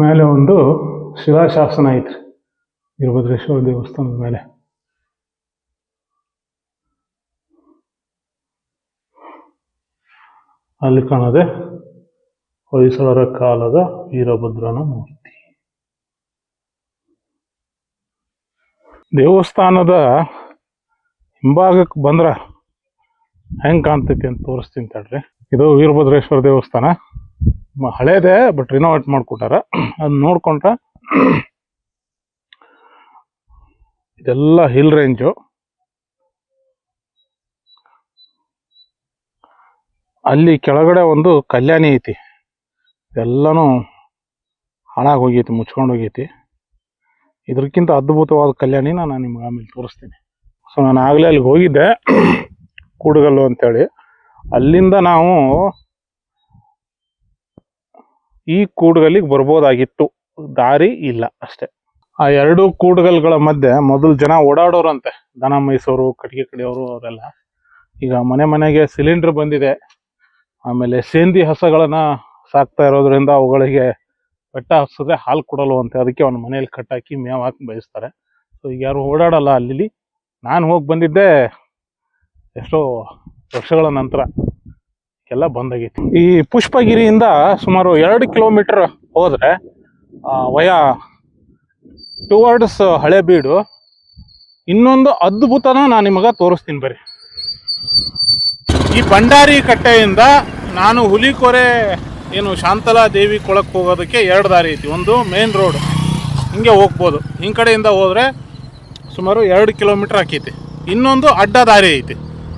ಮೇಲೆ ಒಂದು ಶಿಲಾಶಾಸನ ಐತ್ರಿ ವೀರಭದ್ರೇಶ್ವರ ದೇವಸ್ಥಾನದ ಮೇಲೆ. ಅಲ್ಲಿ ಕಾಣದೆ ಹೊಯ್ಸಳರ ಕಾಲದ ವೀರಭದ್ರನ ಮೂರ್ತಿ. ದೇವಸ್ಥಾನದ ಹಿಂಭಾಗಕ್ಕೆ ಬಂದ್ರ ಹೆಂಗ್ ಕಾಣ್ತೈತಿ ಅಂತ ತೋರಿಸ್ತೀನಿ ತಡ್ರಿ. ಇದು ವೀರಭದ್ರೇಶ್ವರ ದೇವಸ್ಥಾನ, ಹಳೇದೇ ಬಟ್ ರಿನೋವೇಟ್ ಮಾಡ್ಕೊಟ್ಟಾರ. ಅದ್ ನೋಡ್ಕೊಂಡ್ರ ಇದೆಲ್ಲ ಹಿಲ್ ರೇಂಜು. ಅಲ್ಲಿ ಕೆಳಗಡೆ ಒಂದು ಕಲ್ಯಾಣಿ ಐತಿ, ಎಲ್ಲನೂ ಹಾಳಾಗಿ ಹೋಗೈತಿ, ಮುಚ್ಕೊಂಡು ಹೋಗೈತಿ. ಇದಕ್ಕಿಂತ ಅದ್ಭುತವಾದ ಕಲ್ಯಾಣಿನ ನಾನು ನಿಮ್ಗೆ ಆಮೇಲೆ ತೋರಿಸ್ತೀನಿ. ಸೊ ನಾನು ಆಗಲೇ ಅಲ್ಲಿಗೆ ಹೋಗಿದ್ದೆ, ಕೂಡುಗಲ್ಲು ಅಂತೇಳಿ. ಅಲ್ಲಿಂದ ನಾವು ಈ ಕೂಡುಗಲ್ಲಿಗೆ ಬರ್ಬೋದಾಗಿತ್ತು, ದಾರಿ ಇಲ್ಲ ಅಷ್ಟೆ. ಆ ಎರಡು ಕೂಡುಗಲ್ಗಳ ಮಧ್ಯೆ ಮೊದಲು ಜನ ಓಡಾಡೋರಂತೆ, ದನ ಮೈಸೂರು ಕಟ್ಟಿಗೆ ಕಡಿಯೋರು ಅವರೆಲ್ಲ. ಈಗ ಮನೆ ಮನೆಗೆ ಸಿಲಿಂಡರ್ ಬಂದಿದೆ, ಆಮೇಲೆ ಸೇಂದಿ ಹಸಗಳನ್ನ ಸಾಕ್ತಾ ಇರೋದ್ರಿಂದ ಅವುಗಳಿಗೆ ಬೆಟ್ಟ ಹಸಿದ್ರೆ ಹಾಲು ಕೊಡಲ್ವಂತೆ, ಅದಕ್ಕೆ ಅವ್ನ ಮನೇಲಿ ಕಟ್ಟಾಕಿ ಮೇವು ಹಾಕಿ ಬೇಯಿಸ್ತಾರೆ. ಸೊ ಈಗ ಯಾರು ಓಡಾಡಲ್ಲ ಅಲ್ಲಿ. ನಾನು ಹೋಗಿ ಬಂದಿದ್ದೆ ಎಷ್ಟೋ ವರ್ಷಗಳ ನಂತರ, ಎಲ್ಲ ಬಂದಾಗೈತಿ. ಈ ಪುಷ್ಪಗಿರಿಯಿಂದ ಸುಮಾರು 2 ಕಿಲೋಮೀಟರ್ ಹೋದ್ರೆ ವಯಾ ಟುವರ್ಡ್ಸ್ ಹಳೇಬೀಡು ಇನ್ನೊಂದು ಅದ್ಭುತನ ನಾನು ನಿಮಗೆ ತೋರಿಸ್ತೀನಿ ಬರ್ರಿ. ಈ ಭಂಡಾರಿ ಕಟ್ಟೆಯಿಂದ ನಾನು ಹುಲಿಕೊರೆ ಏನು ಶಾಂತಲಾ ದೇವಿ ಕೊಳಕ್ಕೆ ಹೋಗೋದಕ್ಕೆ 2 ದಾರಿ ಐತಿ. ಒಂದು ಮೇನ್ ರೋಡ್ ಹಿಂಗೆ ಹೋಗ್ಬೋದು, ಈ ಕಡೆಯಿಂದ ಹೋದರೆ ಸುಮಾರು 2 ಕಿಲೋಮೀಟ್ರ್ ಆಕೈತಿ. ಇನ್ನೊಂದು ಅಡ್ಡ ದಾರಿ ಐತಿ,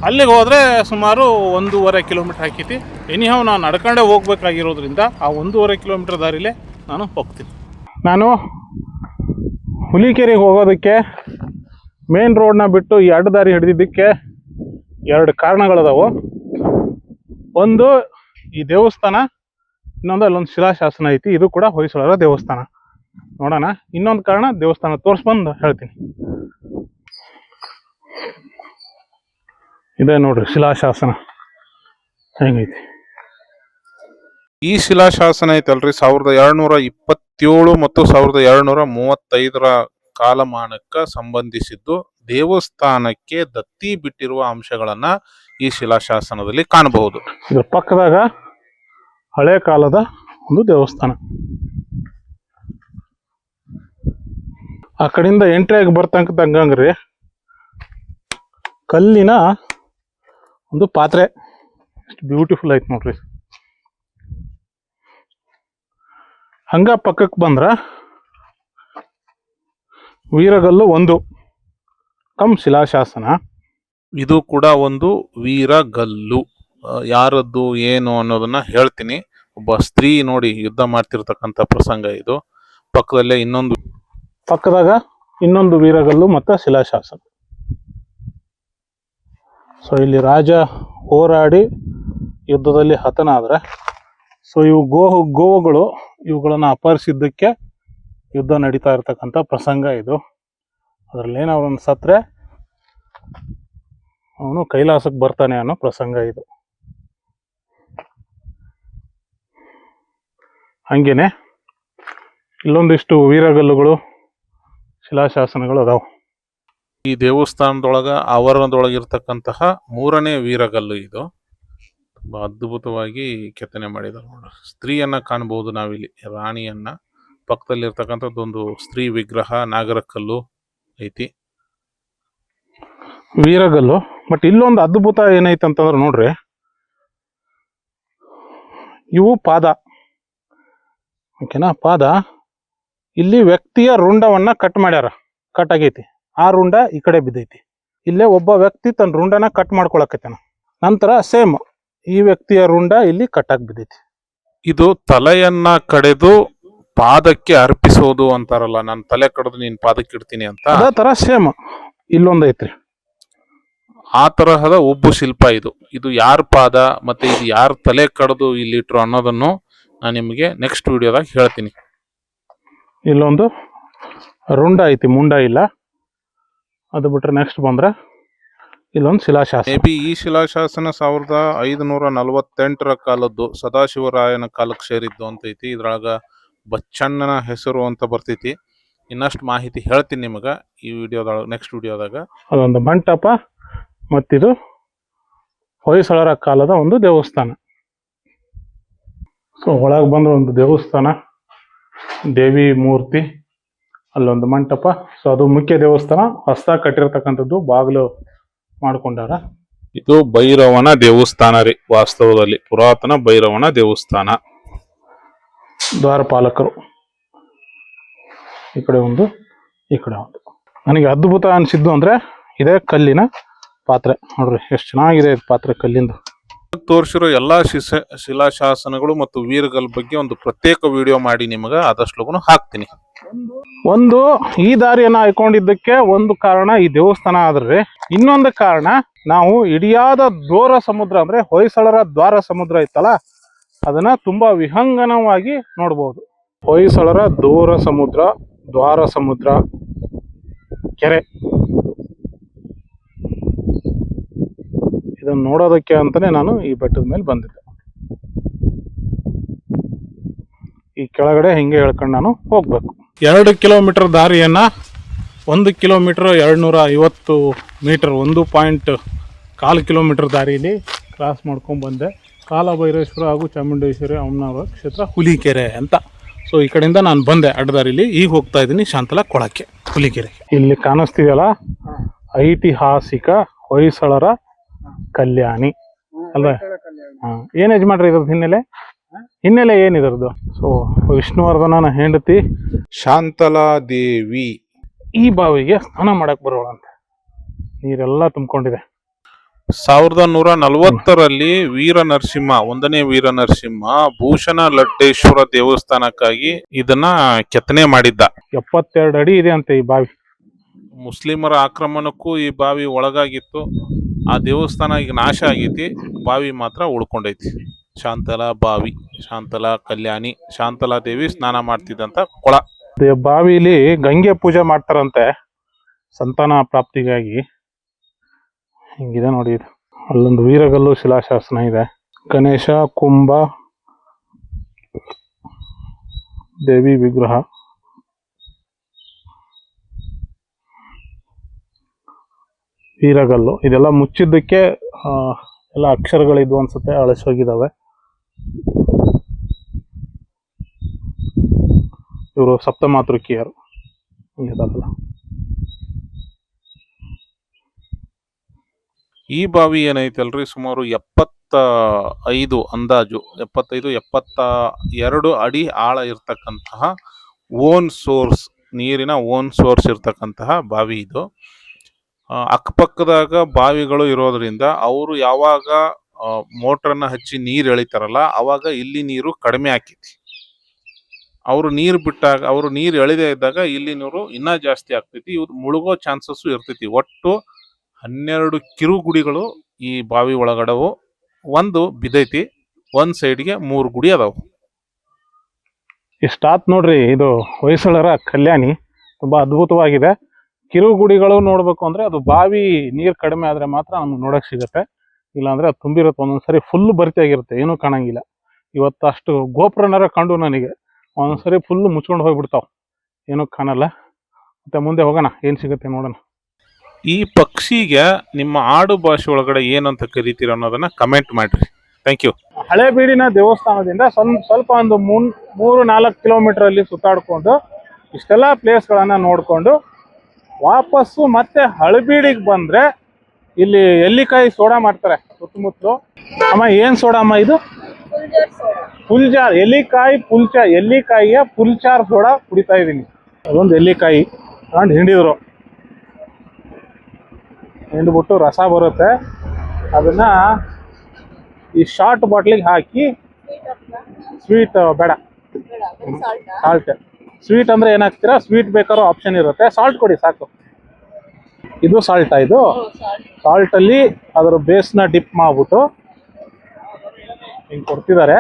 ಅಲ್ಲಿಗೆ ಹೋದರೆ ಸುಮಾರು 1.5 ಕಿಲೋಮೀಟ್ರ್ ಆಕೈತಿ. ಎನಿಹಾವ್ ನಾನು ನಡ್ಕೊಂಡೇ ಹೋಗ್ಬೇಕಾಗಿರೋದ್ರಿಂದ ಆ 1.5 ಕಿಲೋಮೀಟ್ರ್ ದಾರಿಲೇ ನಾನು ಹೋಗ್ತೀನಿ. ನಾನು ಹುಲಿಕೆರೆಗೆ ಹೋಗೋದಕ್ಕೆ ಮೇನ್ ರೋಡ್ನ ಬಿಟ್ಟು ಈ ಅಡ್ಡ ದಾರಿ ಹಿಡಿದಿದ್ದಕ್ಕೆ 2 ಕಾರಣಗಳದಾವು. ಒಂದು ಈ ದೇವಸ್ಥಾನ, ಇನ್ನೊಂದು ಅಲ್ಲೊಂದು ಶಿಲಾಶಾಸನ ಐತಿ, ಇದು ಕೂಡ ಹೊಯ್ಸಳರ ದೇವಸ್ಥಾನ. ನೋಡೋಣ, ಇನ್ನೊಂದು ಕಾರಣ ದೇವಸ್ಥಾನ ತೋರಿಸ್ಬಂದು ಹೇಳ್ತೀನಿ. ಇದೆ ನೋಡ್ರಿ ಶಿಲಾಶಾಸನ ಹೆಂಗೈತಿ. ಈ ಶಿಲಾಶಾಸನ ಐತಲ್ರಿ 1227 ಮತ್ತು 1235 ಕಾಲಮಾನಕ್ಕೆ ಸಂಬಂಧಿಸಿದ್ದು. ದೇವಸ್ಥಾನಕ್ಕೆ ದತ್ತಿ ಬಿಟ್ಟಿರುವ ಅಂಶಗಳನ್ನ ಈ ಶಿಲಾಶಾಸನದಲ್ಲಿ ಕಾಣಬಹುದು. ಇದ್ರ ಪಕ್ಕದಾಗ ಹಳೆ ಕಾಲದ ಒಂದು ದೇವಸ್ಥಾನ. ಆ ಕಡೆಯಿಂದ ಎಂಟ್ರಿ ಆಗಿ ಬರ್ತಂಕಂಗ್ರಿ ಕಲ್ಲಿನ ಒಂದು ಪಾತ್ರೆ, ಎಷ್ಟು ಬ್ಯೂಟಿಫುಲ್ ಐತೆ ನೋಡ್ರಿ. ಹಂಗ ಪಕ್ಕಕ್ಕೆ ಬಂದ್ರ ವೀರಗಲ್ಲು 1 ಕಮ್ ಶಿಲಾಶಾಸನ. ಇದು ಕೂಡ ಒಂದು ವೀರಗಲ್ಲು. ಯಾರದ್ದು ಏನು ಅನ್ನೋದನ್ನ ಹೇಳ್ತೀನಿ. ಒಬ್ಬ ಸ್ತ್ರೀ ನೋಡಿ ಯುದ್ಧ ಮಾಡ್ತಿರ್ತಕ್ಕಂಥ ಪ್ರಸಂಗ ಇದು. ಪಕ್ಕದಲ್ಲೇ ಪಕ್ಕದಾಗ ಇನ್ನೊಂದು ವೀರಗಲ್ಲು ಮತ್ತು ಶಿಲಾಶಾಸನ. ಸೊ ಇಲ್ಲಿ ರಾಜ ಹೋರಾಡಿ ಯುದ್ಧದಲ್ಲಿ ಹತನಾದ್ರೆ, ಸೊ ಇವು ಗೋವುಗಳು ಇವುಗಳನ್ನು ಅಪಹರಿಸಿದ್ದಕ್ಕೆ ಯುದ್ಧ ನಡೀತಾ ಇರ್ತಕ್ಕಂಥ ಪ್ರಸಂಗ ಇದು. ಅದರಲ್ಲೇನೋ ಅವನು ಸತ್ರೆ ಅವನು ಕೈಲಾಸಕ್ಕೆ ಬರ್ತಾನೆ ಅನ್ನೋ ಪ್ರಸಂಗ ಇದು. ಹಂಗೇನೆ ಇಲ್ಲೊಂದಿಷ್ಟು ವೀರಗಲ್ಲುಗಳು, ಶಿಲಾಶಾಸನಗಳು ಅದಾವ. ಈ ದೇವಸ್ಥಾನದೊಳಗ ಆವರಣದೊಳಗಿರ್ತಕ್ಕಂತಹ 3ನೇ ವೀರಗಲ್ಲು ಇದು. ತುಂಬಾ ಅದ್ಭುತವಾಗಿ ಕೆತ್ತನೆ ಮಾಡಿದ್ದಾರೆ ನೋಡ್ರಿ. ಸ್ತ್ರೀಯನ್ನ ಕಾಣಬಹುದು ನಾವಿಲ್ಲಿ, ರಾಣಿಯನ್ನ. ಪಕ್ಕದಲ್ಲಿರ್ತಕ್ಕಂಥದ್ದೊಂದು ಸ್ತ್ರೀ ವಿಗ್ರಹ, ನಾಗರಕಲ್ಲು ಐತಿ. ವೀರಗಲ್ಲು. ಬಟ್ ಇಲ್ಲೊಂದು ಅದ್ಭುತ ಏನೈತೆ ಅಂತಂದ್ರೆ ನೋಡ್ರಿ, ಇವು ಪಾದ. ಓಕೆನಾ? ಪಾದ. ಇಲ್ಲಿ ವ್ಯಕ್ತಿಯ ರುಂಡವನ್ನ ಕಟ್ ಮಾಡ್ಯಾರ, ಕಟ್ ಆಗೈತಿ. ಆ ರುಂಡ ಈ ಕಡೆ ಬಿದ್ದೈತಿ. ಇಲ್ಲೇ ಒಬ್ಬ ವ್ಯಕ್ತಿ ತನ್ನ ರುಂಡನ ಕಟ್ ಮಾಡ್ಕೊಳಕತ್ತಾನ. ನಂತರ ಸೇಮ್ ಈ ವ್ಯಕ್ತಿಯ ರುಂಡ ಇಲ್ಲಿ ಕಟ್ ಆಗಿ ಬಿದ್ದೈತಿ. ಇದು ತಲೆಯನ್ನ ಕಡೆದು ಪಾದಕ್ಕೆ ಅರ್ಪಿಸೋದು ಅಂತಾರಲ್ಲ, ನಾನು ತಲೆ ಕಡೆದು ನೀನ್ ಪಾದಕ್ಕೆ ಇಡ್ತೀನಿ ಅಂತ. ಅದೇ ತರ ಸೇಮ್ ಇಲ್ಲೊಂದೈತ್ರಿ. ಆ ತರಹದ ಉಬ್ಬು ಶಿಲ್ಪ ಇದು. ಇದು ಯಾರ ಪಾದ ಮತ್ತೆ ಇದು ಯಾರ ತಲೆ ಕಡೆದು ಇಲ್ಲಿಟ್ರು ಅನ್ನೋದನ್ನು ನಾನು ನಿಮಗೆ ನೆಕ್ಸ್ಟ್ ವಿಡಿಯೋದಾಗ ಹೇಳ್ತೀನಿ. ಇಲ್ಲೊಂದು ರುಂಡ ಐತಿ, ಮುಂಡ ಇಲ್ಲ. ಅದು ಬಿಟ್ರೆ ನೆಕ್ಸ್ಟ್ ಬಂದ್ರೆ ಇಲ್ಲೊಂದು ಶಿಲಾಶಾಸನ. ಮೇ ಬಿ ಈ ಶಿಲಾಶಾಸನ 1548 ಕಾಲದ್ದು, ಸದಾಶಿವರಾಯನ ಕಾಲಕ್ಕೆ ಸೇರಿದ್ದು ಅಂತ ಐತಿ. ಇದ್ರೊಳಗ ಬಚ್ಚಣ್ಣನ ಹೆಸರು ಅಂತ ಬರ್ತೈತಿ. ಇನ್ನಷ್ಟು ಮಾಹಿತಿ ಹೇಳ್ತೀನಿ ನಿಮಗ ಈ ವಿಡಿಯೋದೊಳಗ, ನೆಕ್ಸ್ಟ್ ವಿಡಿಯೋದಾಗ. ಅದೊಂದು ಮಂಟಪ ಮತ್ತಿದು ಹೊಯ್ಸಳರ ಕಾಲದ ಒಂದು ದೇವಸ್ಥಾನ. ಸೊ ಒಳಗೆ ಬಂದ್ರೆ ಒಂದು ದೇವಸ್ಥಾನ, ದೇವಿ ಮೂರ್ತಿ, ಅಲ್ಲೊಂದು ಮಂಟಪ. ಸೊ ಅದು ಮುಖ್ಯ ದೇವಸ್ಥಾನ. ಹೊಸದಾಗಿ ಕಟ್ಟಿರ್ತಕ್ಕಂಥದ್ದು, ಬಾಗಿಲು ಮಾಡ್ಕೊಂಡಾರ. ಇದು ಭೈರವನ ದೇವಸ್ಥಾನ ರೀ. ವಾಸ್ತವದಲ್ಲಿ ಪುರಾತನ ಭೈರವನ ದೇವಸ್ಥಾನ. ದ್ವಾರಪಾಲಕರು ಈ ಕಡೆ ಒಂದು, ಈ ಕಡೆ ಒಂದು. ನನಗೆ ಅದ್ಭುತ ಅನಿಸಿದ್ದು ಅಂದ್ರೆ ಇದೇ ಕಲ್ಲಿನ ಪಾತ್ರೆ. ನೋಡ್ರಿ ಎಷ್ಟು ಚೆನ್ನಾಗಿದೆ ಇದು ಪಾತ್ರೆ, ಕಲ್ಲಿಂದು. ತೋರಿಸಿರೋ ಎಲ್ಲಾ ಶಿಲಾಶಾಸನಗಳು ಮತ್ತು ವೀರಗಲ್ ಬಗ್ಗೆ ಒಂದು ಪ್ರತ್ಯೇಕ ವಿಡಿಯೋ ಮಾಡಿ ನಿಮಗ ಆದಷ್ಟು ಲಗೂನ ಹಾಕ್ತೀನಿ. ಒಂದು ಈ ದಾರಿಯನ್ನ ಆಯ್ಕೊಂಡಿದ್ದಕ್ಕೆ ಒಂದು ಕಾರಣ ಈ ದೇವಸ್ಥಾನ ಆದ್ರೆ, ಇನ್ನೊಂದು ಕಾರಣ ನಾವು ಇಡಿಯಾದ ದ್ವಾರ ಸಮುದ್ರ ಅಂದ್ರೆ ಹೊಯ್ಸಳರ ದ್ವಾರ ಸಮುದ್ರ ಇತ್ತಲ್ಲ, ಅದನ್ನ ತುಂಬಾ ವಿಹಂಗನವಾಗಿ ನೋಡ್ಬೋದು. ಹೊಯ್ಸಳರ ದ್ವಾರ ಸಮುದ್ರ ಕೆರೆ. ಇದನ್ನ ನೋಡೋದಕ್ಕೆ ಅಂತಾನೆ ನಾನು ಈ ಬೆಟ್ಟದ ಮೇಲೆ ಬಂದಿದ್ದೆ. ಈ ಕೆಳಗಡೆ ಹಿಂಗೆ ಹೇಳ್ಕೊಂಡು ನಾನು ಹೋಗ್ಬೇಕು. 2 ಕಿಲೋಮೀಟರ್ ದಾರಿಯನ್ನ 1 ಕಿಲೋಮೀಟರ್ 250 ಮೀಟರ್, 1.4 ಕಿಲೋಮೀಟರ್ ದಾರಿಯಲ್ಲಿ ಕ್ರಾಸ್ ಮಾಡ್ಕೊಂಡು ಬಂದೆ. ಕಾಲಭೈರೇಶ್ವರ ಹಾಗೂ ಚಾಮುಂಡೇಶ್ವರಿ ಅಮ್ಮನವರ ಕ್ಷೇತ್ರ ಹುಲಿಕೆರೆ ಅಂತ. ಸೊ ಈ ಕಡೆಯಿಂದ ನಾನು ಬಂದೆ ಅಡ್ಡದಾರಿಲಿ. ಈಗ ಹೋಗ್ತಾ ಇದ್ದೀನಿ ಶಾಂತಲಾ ಕೊಳಕ್ಕೆ, ಹುಲಿಕೆರೆ. ಇಲ್ಲಿ ಕಾಣಿಸ್ತಿದೆಯಲ್ಲ, ಐತಿಹಾಸಿಕ ಹೊಯ್ಸಳರ ಕಲ್ಯಾಣಿ ಅಲ್ವಾ? ಏನ್ ಯಜಮಾನ್ರಿ ಇದ್ರದ್ದು ಹಿನ್ನೆಲೆ ಏನಿದ್ರದ್ದು? ಸೊ ವಿಷ್ಣುವರ್ಧನನ ಹೆಂಡತಿ ಶಾಂತಲಾ ದೇವಿ ಈ ಬಾವಿಗೆ ಸ್ನಾನ ಮಾಡಕ್ ಬರೋಳಂತೆ. ನೀರೆಲ್ಲ ತುಂಬಿಕೊಂಡಿದೆ. 1140ರಲ್ಲಿ ವೀರ ನರಸಿಂಹ, 1ನೇ ವೀರ ನರಸಿಂಹ ಭೂಷಣ ಲಡ್ಡೇಶ್ವರ ದೇವಸ್ಥಾನಕ್ಕಾಗಿ ಇದನ್ನ ಕೆತ್ತನೆ ಮಾಡಿದ್ದ. 72 ಅಡಿ ಇದೆ ಅಂತೆ ಈ ಬಾವಿ. ಮುಸ್ಲಿಮರ ಆಕ್ರಮಣಕ್ಕೂ ಈ ಬಾವಿ ಒಳಗಾಗಿತ್ತು. ಆ ದೇವಸ್ಥಾನ ಈಗ ನಾಶ ಆಗೈತಿ, ಬಾವಿ ಮಾತ್ರ ಉಳ್ಕೊಂಡೈತಿ. ಶಾಂತಲಾ ಬಾವಿ, ಶಾಂತಲಾ ಕಲ್ಯಾಣಿ, ಶಾಂತಲಾ ದೇವಿ ಸ್ನಾನ ಮಾಡ್ತಿದ್ದಂತ ಕೊಳ. ಬಾವಿಲಿ ಗಂಗೆ ಪೂಜೆ ಮಾಡ್ತಾರಂತೆ ಸಂತಾನ ಪ್ರಾಪ್ತಿಗಾಗಿ. ಹಿಂಗಿದೆ ನೋಡಿ ಇದು. ಅಲ್ಲೊಂದು ವೀರಗಲ್ಲು ಶಿಲಾಶಾಸನ ಇದೆ. ಗಣೇಶ, ಕುಂಭ, ದೇವಿ ವಿಗ್ರಹ. ವೀರಗಲ್ಲು ಇದೆಲ್ಲ ಮುಚ್ಚಿದ್ದಕ್ಕೆ ಎಲ್ಲ ಅಕ್ಷರಗಳಿದ್ವು ಅನ್ಸುತ್ತೆ, ಅಳಿಸೋಗಿದ್ದಾವೆ. ಇವರು ಸಪ್ತಮಾತೃಕಿಯರು. ಇದಾಗಲ್ಲ. ಈ ಬಾವಿ ಏನೈತಲ್ರಿ, ಸುಮಾರು 75 ಅಂದಾಜು 75-72 ಅಡಿ ಆಳ ಇರ್ತಕ್ಕಂತಹ ಓನ್ ಸೋರ್ಸ್, ನೀರಿನ ಓನ್ ಸೋರ್ಸ್ ಇರ್ತಕ್ಕಂತಹ ಬಾವಿ ಇದು. ಅಕ್ಕಪಕ್ಕದಾಗ ಬಾವಿಗಳು ಇರೋದ್ರಿಂದ ಅವರು ಯಾವಾಗ ಮೋಟ್ರನ್ನ ಹಚ್ಚಿ ನೀರು ಎಳಿತಾರಲ್ಲ, ಅವಾಗ ಇಲ್ಲಿ ನೀರು ಕಡಿಮೆ ಆಕೈತಿ. ಅವರು ನೀರು ಬಿಟ್ಟಾಗ, ಅವರು ನೀರು ಎಳೆದೇ ಇದ್ದಾಗ ಇಲ್ಲಿ ನೀರು ಇನ್ನೂ ಜಾಸ್ತಿ ಆಗ್ತೈತಿ. ಇವ್ರು ಮುಳುಗೋ ಚಾನ್ಸಸ್ಸು ಇರ್ತೈತಿ. ಒಟ್ಟು 12 ಕಿರುಗುಡಿಗಳು ಈ ಬಾವಿ ಒಳಗಡವು. ಒಂದು ಬಿದ್ದೈತಿ, ಒಂದ್ ಸೈಡ್ಗೆ 3 ಗುಡಿ ಅದಾವು. ಇಷ್ಟಾತ್ ನೋಡ್ರಿ, ಇದು ಹೊಯ್ಸಳರ ಕಲ್ಯಾಣಿ ತುಂಬಾ ಅದ್ಭುತವಾಗಿದೆ. ಕಿರುಗುಡಿಗಳು ನೋಡ್ಬೇಕು ಅಂದ್ರೆ ಅದು ಬಾವಿ ನೀರ್ ಕಡಿಮೆ ಆದ್ರೆ ಮಾತ್ರ ನಮ್ಗೆ ನೋಡಕ್ ಸಿಗತ್ತೆ, ಇಲ್ಲಾಂದ್ರೆ ಅದು ತುಂಬಿರುತ್ತೆ. ಒಂದೊಂದ್ಸರಿ ಫುಲ್ ಭರ್ತಿಯಾಗಿರುತ್ತೆ, ಏನೂ ಕಾಣಂಗಿಲ್ಲ. ಇವತ್ತು ಅಷ್ಟು ಗೋಪುರನಾರ ಕಂಡು ನನಗೆ, ಒಂದೊಂದ್ಸರಿ ಫುಲ್ ಮುಚ್ಕೊಂಡು ಹೋಗ್ಬಿಡ್ತಾವ, ಏನೂ ಕಾಣಲ್ಲ. ಮತ್ತೆ ಮುಂದೆ ಹೋಗೋಣ, ಏನ್ ಸಿಗುತ್ತೆ ನೋಡೋಣ. ಈ ಪಕ್ಷಿಗೆ ನಿಮ್ಮ ಆಡು ಭಾಷೆ ಒಳಗಡೆ ಏನಂತ ಕರಿತೀರ ಅನ್ನೋದನ್ನ ಕಮೆಂಟ್ ಮಾಡ್ರಿ. Thank you. ಹಳೇಬೀಡಿನ ದೇವಸ್ಥಾನದಿಂದ ಸ್ವಲ್ಪ ಒಂದು 3-4 ಕಿಲೋಮೀಟರ್ ಅಲ್ಲಿ ಸುತ್ತಾಡ್ಕೊಂಡು ಇಷ್ಟೆಲ್ಲ ಪ್ಲೇಸ್ಗಳನ್ನ ನೋಡ್ಕೊಂಡು ವಾಪಸ್ಸು ಮತ್ತೆ ಹಳೇಬೀಡಿಗೆ ಬಂದ್ರೆ ಇಲ್ಲಿ ಎಲ್ಲಿಕಾಯಿ ಸೋಡಾ ಮಾಡ್ತಾರೆ ಸುತ್ತಮುತ್ತಲು. ಅಮ್ಮ, ಏನ್ ಸೋಡಾ ಅಮ್ಮ ಇದು? ಪುಲ್ಜಾರ್ ಎಲ್ಲಿಕಾಯಿಯ ಪುಲ್ಚಾರ್ ಸೋಡಾ ಕುಡಿತಾ ಇದ್ದೀನಿ. ಅದೊಂದು ಎಲ್ಲಿಕಾಯಿ ತಗೊಂಡು ಹಿಂಡಿದ್ರು, ಹಿಂಡ್ಬಿಟ್ಟು ರಸ ಬರುತ್ತೆ, ಅದನ್ನ ಈ ಶಾರ್ಟ್ ಬಾಟ್ಲಿಗೆ ಹಾಕಿ, ಸ್ವೀಟ್ ಬೇಡ, ಸಾಲ್ಟ್. ಸ್ವೀಟ್ ಅಂದ್ರೆ ಏನಾಗ್ತೀರಾ, ಸ್ವೀಟ್ ಬೇಕಾರೋ ಆಪ್ಷನ್ ಇರುತ್ತೆ, ಸಾಲ್ಟ್ ಕೊಡಿ ಸಾಕು. ಇದು ಸಾಲ್ಟಾ? ಇದು ಸಾಲ್ಟ್ ಅಲ್ಲಿ ಅದರ ಬೇಸ್ನ ಡಿಪ್ ಮಾಡ್ಬಿಟ್ಟು ಹಿಂಗೆ ಕೊಡ್ತಿದ್ದಾರೆ.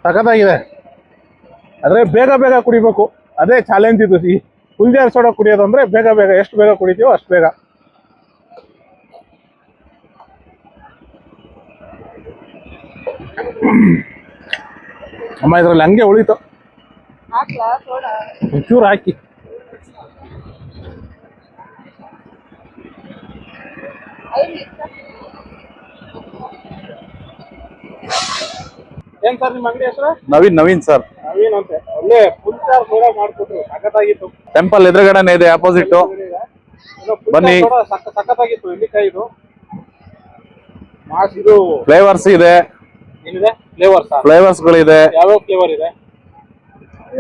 ಸಖತ್ತಾಗಿದೆ, ಆದ್ರೆ ಬೇಗ ಬೇಗ ಕುಡಿಬೇಕು, ಅದೇ ಚಾಲೆಂಜ್ ಇದು. ಈ ಪುಲ್ಜಾರ್ ಸೋಡಾ ಕುಡಿಯೋದಂದ್ರೆ ಬೇಗ ಬೇಗ, ಎಷ್ಟು ಬೇಗ ಕುಡಿತೀವೋ ಅಷ್ಟು ಬೇಗ. ಅಮ್ಮ, ಇದ್ರಲ್ಲಿ ಹಂಗೆ ಉಳಿತು, ಒಂಚೂರು ಹಾಕಿ. ಏನ್ ಸರ್ ನಿಮ್ಮ ಅಂಗಡಿ ಹೆಸರು? ನವೀನ್ ಸರ್. ನವೀನ್ ಅಂತೆ. ಒಳ್ಳೆ ಪುಲ್ಚಾರ್ ಸೋಡಾ ಮಾಡ್ಕೊಟ್ರು, ಸಖತ್ತಾಗಿತ್ತು. ಟೆಂಪಲ್ ಎದುರುಗಡೆನೆ ಇದೆ, ಆಪೋಸಿಟ್ ಬನ್ನಿ. ಸಖತ್ತಾಗಿತ್ತು ಎಲ್ಲಿಕಾಯಿದು. ಮಾಸ್ ಇದು ಫ್ಲೇವರ್ಸ್ ಇದೆ, ಏನಿದೆ ಫ್ಲೇವರ್ಸ್ ಗಳಿದೆ, ಯಾವ್ಯಾವ ಫ್ಲೇವರ್ ಇದೆ?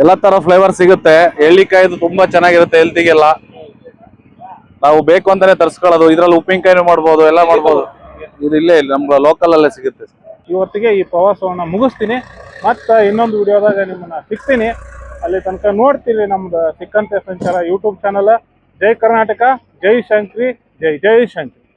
ಎಲ್ಲಾ ತರ ಫ್ಲೇವರ್ ಸಿಗುತ್ತೆ. ಎಳ್ಳಿಕಾಯ್ದು ತುಂಬಾ ಚೆನ್ನಾಗಿರುತ್ತೆ ಹೆಲ್ತಿಗೆಲ್ಲ. ನಾವು ಬೇಕು ಅಂತಾನೆ ತರ್ಸ್ಕೊಳ್ಳೋದು. ಇದ್ರಲ್ಲಿ ಉಪ್ಪಿನಕಾಯಿನೂ ಮಾಡ್ಬೋದು, ಎಲ್ಲ ಮಾಡ್ಬೋದು. ಇದು ಇಲ್ಲೇ ನಮ್ಮ ಲೋಕಲ್ ಅಲ್ಲೇ ಸಿಗುತ್ತೆ. ಇವತ್ತಿಗೆ ಈ ಪ್ರವಾಸವನ್ನ ಮುಗಿಸ್ತೀನಿ. ಮತ್ತೆ ಇನ್ನೊಂದು ವಿಡಿಯೋದಾಗ ನಿಮ್ಮನ್ನ ಸಿಗ್ತೀನಿ. ಅಲ್ಲಿ ತನಕ ನೋಡ್ತೀರಿ ನಮ್ದು ಸಿಕ್ಕಂತೆ ಸಂಚಾರ ಯೂಟ್ಯೂಬ್ ಚಾನಲ್. ಜೈ ಕರ್ನಾಟಕ, ಜೈ ಶಂಕ್ರಿ, ಜೈ ಜೈ ಶಂಕ್ರಿ.